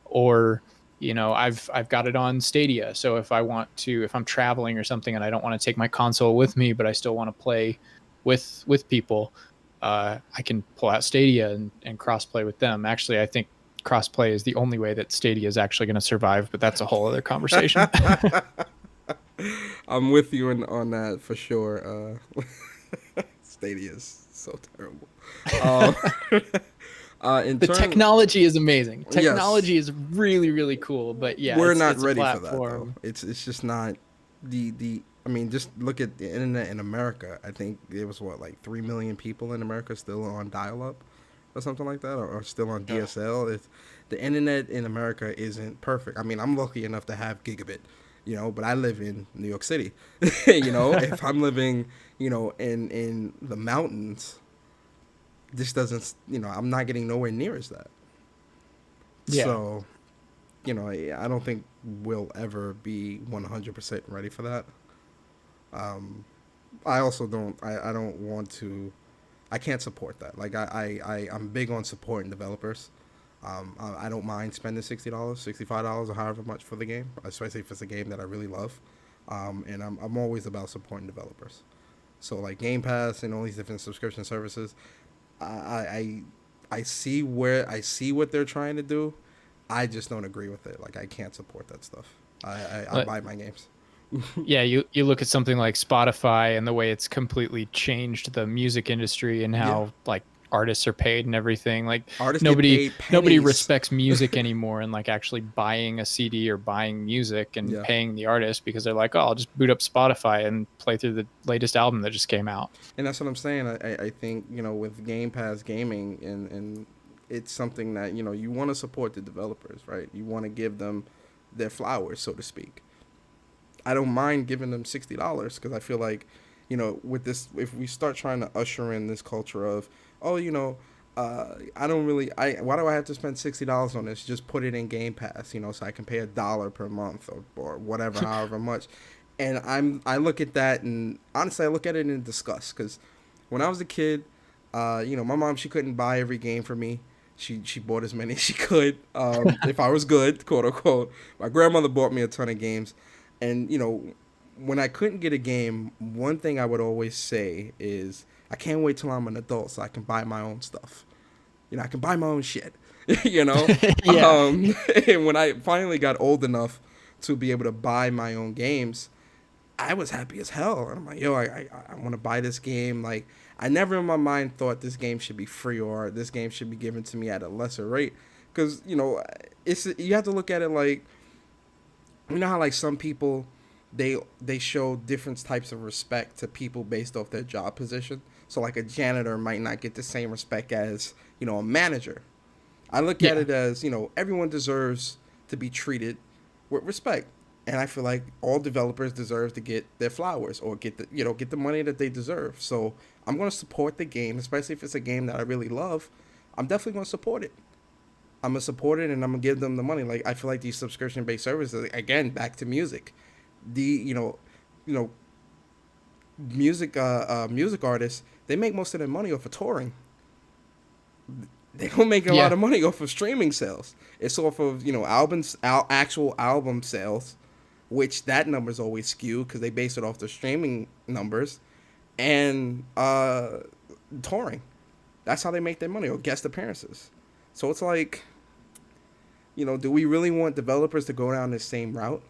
or I've got it on Stadia, so if I'm traveling or something and I don't want to take my console with me, but I still want to play with people, I can pull out Stadia and cross play with them. Actually, I think crossplay is the only way that Stadia is actually going to survive, but that's a whole other conversation. I'm with you on that for sure. Stadia is so terrible. Um, in The turn, technology is amazing. yes, Technology is really, really cool, but yeah, we're it's not it's a ready for that though. platform. It's just not the. I mean, just look at the internet in America. I think it was what, like 3 million people in America still on dial-up or something like that, or still on Ugh. DSL. The internet in America isn't perfect. I mean, I'm lucky enough to have gigabit, but I live in New York City. If I'm living, in the mountains, this doesn't, I'm not getting nowhere near as that. Yeah. So, I don't think we'll ever be 100% ready for that. Um, I also don't. I don't want to. I can't support that. Like I'm big on supporting developers. I don't mind spending $60, $65, or however much for the game, especially if it's a game that I really love. And I'm always about supporting developers. So like Game Pass and all these different subscription services, I I, I see what they're trying to do. I just don't agree with it. Like I can't support that stuff. I But buy my games. yeah, you look at something like Spotify and the way it's completely changed the music industry and Yeah, how like artists are paid and everything. Like artists get nobody paid nobody pennies. respects music anymore and like actually buying a CD or buying music and Yeah. paying the artist because they're like, oh, I'll just boot up Spotify and play through the latest album that just came out. And that's what I'm saying. I think, with Game Pass gaming, and it's something that, you want to support the developers, right? You want to give them their flowers, so to speak. I don't mind giving them $60 because I feel like, with this, if we start trying to usher in this culture of, oh, I don't really, why do I have to spend $60 on this? Just put it in Game Pass, so I can pay $1 per month or whatever, however much. And I look at that, and honestly, I look at it in disgust because when I was a kid, my mom, she couldn't buy every game for me. She bought as many as she could, if I was good, quote unquote. My grandmother bought me a ton of games. And, when I couldn't get a game, one thing I would always say is, I can't wait till I'm an adult so I can buy my own stuff. I can buy my own shit, you know? Yeah. And when I finally got old enough to be able to buy my own games, I was happy as hell. And I'm like, yo, I want to buy this game. Like, I never in my mind thought this game should be free or this game should be given to me at a lesser rate. Because, you have to look at it like, how like some people, they show different types of respect to people based off their job position. So like a janitor might not get the same respect as, a manager. I look at Yeah. it as, everyone deserves to be treated with respect. And I feel like all developers deserve to get their flowers or get the money that they deserve. So I'm going to support the game, especially if it's a game that I really love. I'm definitely going to support it. I'm gonna support it and I'm gonna give them the money. Like I feel like these subscription based services, again, back to music. The you know music artists, they make most of their money off of touring. They don't make a lot Yeah. of money off of streaming sales. It's off of actual album sales, which that number's always skewed because they base it off the streaming numbers, and touring. That's how they make their money, or guest appearances. So it's like, do we really want developers to go down this same route?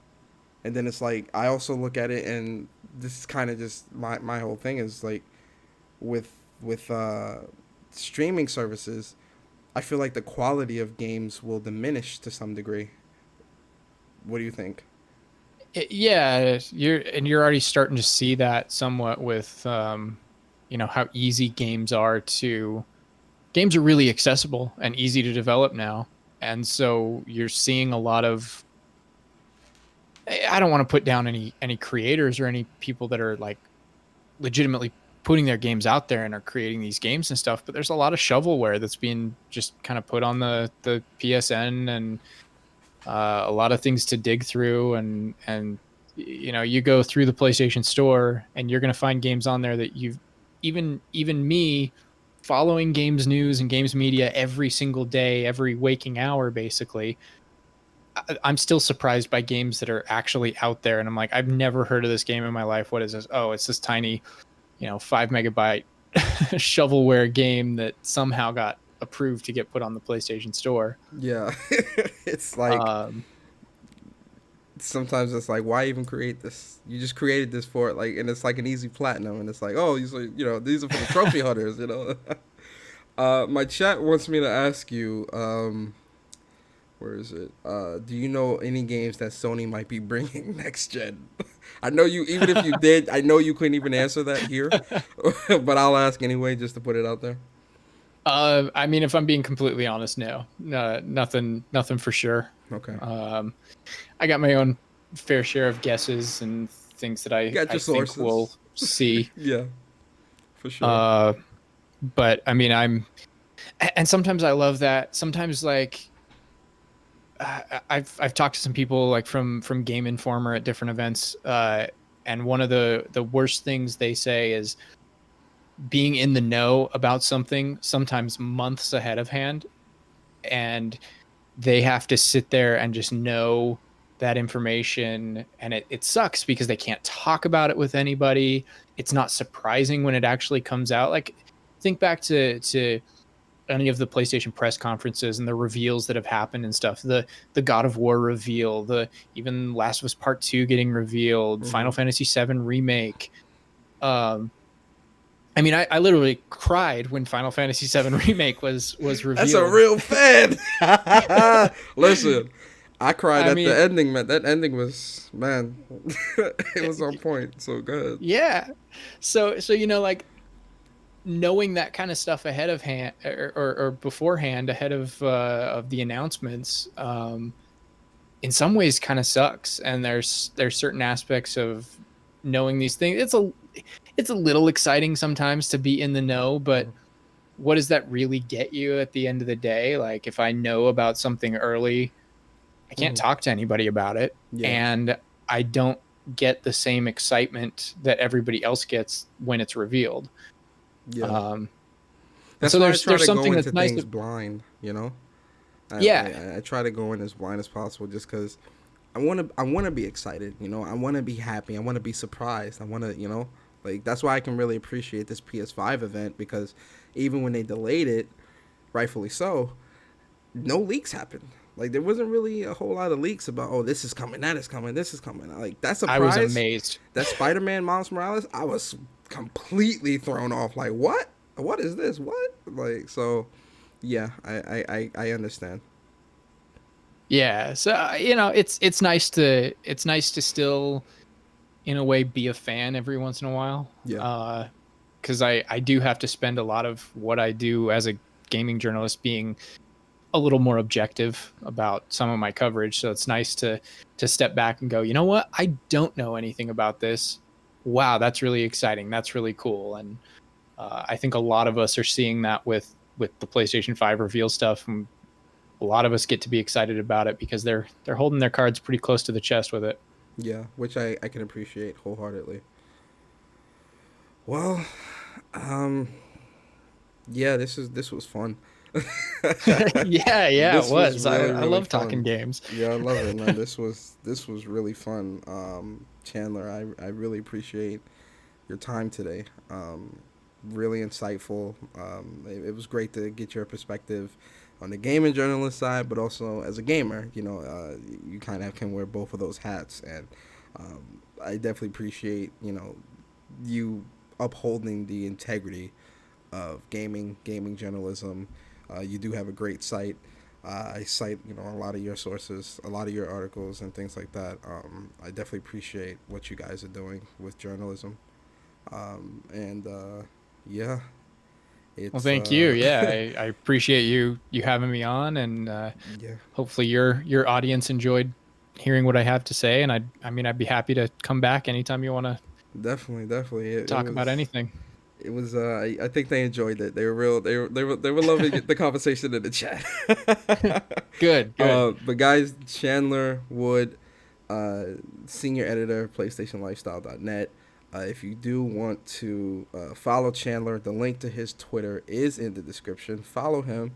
And then it's like, I also look at it, and this is kind of just my whole thing is like, with streaming services, I feel like the quality of games will diminish to some degree. What do you think? Yeah, you're already starting to see that somewhat with how easy games are really accessible and easy to develop now. And so you're seeing a lot of, I don't want to put down any creators or any people that are like legitimately putting their games out there and are creating these games and stuff, but there's a lot of shovelware that's being just kind of put on the PSN, and a lot of things to dig through, and you go through the PlayStation Store and you're going to find games on there that you've even me following games news and games media every single day, every waking hour basically, I'm still surprised by games that are actually out there, and I'm like, I've never heard of this game in my life. What is this? Oh, it's this tiny 5 megabyte shovelware game that somehow got approved to get put on the PlayStation Store. Yeah, it's like, um sometimes it's like, why even create this? You just created this for it, like, and it's like an easy platinum, and it's like, oh, these are for the trophy hunters. My chat wants me to ask you, where is it? Do you know any games that Sony might be bringing next gen? I know you, even if you did, I know you couldn't even answer that here, but I'll ask anyway just to put it out there. I mean, if I'm being completely honest, no, nothing for sure. Okay. I got my own fair share of guesses and things that You got I your think sources. we'll see. Yeah, for sure. But I mean, and sometimes I love that. Sometimes like I've talked to some people like from Game Informer at different events, And one of the worst things they say is being in the know about something sometimes months ahead of hand, and they have to sit there and just know that information, and it sucks because they can't talk about it with anybody. It's not surprising when it actually comes out. Like, think back to any of the PlayStation press conferences and the reveals that have happened and stuff. The God of War reveal, the even Last of Us Part 2 getting revealed, Mm-hmm. Final Fantasy 7 remake. um I mean, I literally cried when Final Fantasy 7 remake was That's a revealed. real fan. Listen, I cried I at the mean, ending, man. That ending was, man, it was on point. So good. yeah. So like, knowing that kind of stuff ahead of hand, or beforehand, ahead of the announcements, in some ways kind of sucks. And there's certain aspects of knowing these things. It's a little exciting sometimes to be in the know, but Mhm. what does that really get you at the end of the day? Like, if I know about something early, I can't Mhm. talk to anybody about it, Yeah, and I don't get the same excitement that everybody else gets when it's revealed. yeah. Um, and That's so why I there's try there's to go something into that's nice. things blind. I, Yeah, I try to go in as blind as possible, just because I want to be excited. I want to be happy. I want to be surprised. I want to like that's why I can really appreciate this PS5 event, because even when they delayed it, rightfully so, no leaks happened. Like there wasn't really a whole lot of leaks about, oh, this is coming, that is coming, this is coming. Like that I was surprise, amazed. that Spider-Man Miles Morales, I was completely thrown off. Like what? What is this? What? Like so, yeah, I understand. Yeah, so it's nice to still, in a way, be a fan every once in a while. Yeah, Because I do have to spend a lot of what I do as a gaming journalist being a little more objective about some of my coverage. So it's nice to step back and go, you know what? I don't know anything about this. Wow, that's really exciting. That's really cool. And I think a lot of us are seeing that with the PlayStation 5 reveal stuff. And a lot of us get to be excited about it because they're holding their cards pretty close to the chest with it. yeah, which I can appreciate wholeheartedly. Well, um, yeah, this was fun. Yeah, it This was was. I, really I really love talking fun. games. Yeah, I love it, man. This was really fun. Chandler, I really appreciate your time today. Really insightful. It was great to get your perspective on the gaming journalist side, but also as a gamer. You kind of can wear both of those hats, and I definitely appreciate you upholding the integrity of gaming journalism. You do have a great site. I cite a lot of your sources, a lot of your articles and things like that. I definitely appreciate what you guys are doing with journalism. And yeah, Well, it's thank you. Yeah, I appreciate you having me on, and yeah, hopefully your audience enjoyed hearing what I have to say. And I'd be happy to come back anytime you want to definitely. It talk about was. anything. It was. I think they enjoyed it. They were real. They were loving the conversation in the chat. Good, good. But guys, Chandler Wood, uh, senior editor, PlayStationLifestyle.net. If you do want to follow Chandler, the link to his Twitter is in the description. Follow him.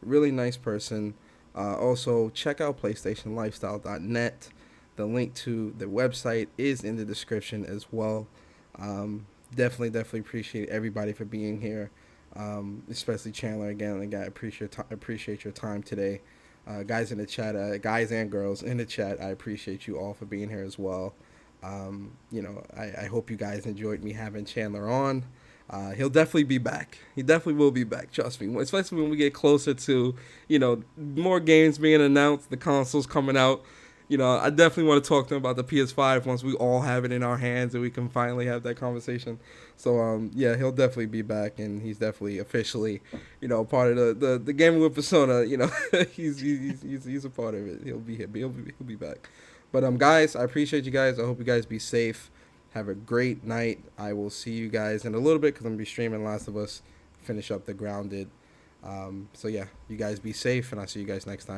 Really nice person. Also, check out PlayStationLifestyle.net. The link to the website is in the description as well. Definitely appreciate everybody for being here, especially Chandler again. I appreciate your time today, guys in the chat, guys and girls in the chat. I appreciate you all for being here as well. I hope you guys enjoyed me having Chandler on. He'll definitely be back. He definitely will be back. Trust me. Especially when we get closer to more games being announced, the consoles coming out. I definitely want to talk to him about the PS5 once we all have it in our hands and we can finally have that conversation. So, yeah, he'll definitely be back, and he's definitely officially, part of the gaming with Persona. He's a part of it. He'll be here. He'll be back. But guys, I appreciate you guys. I hope you guys be safe. Have a great night. I will see you guys in a little bit because I'm gonna be streaming Last of Us. Finish up the Grounded. So yeah, you guys be safe, and I'll see you guys next time.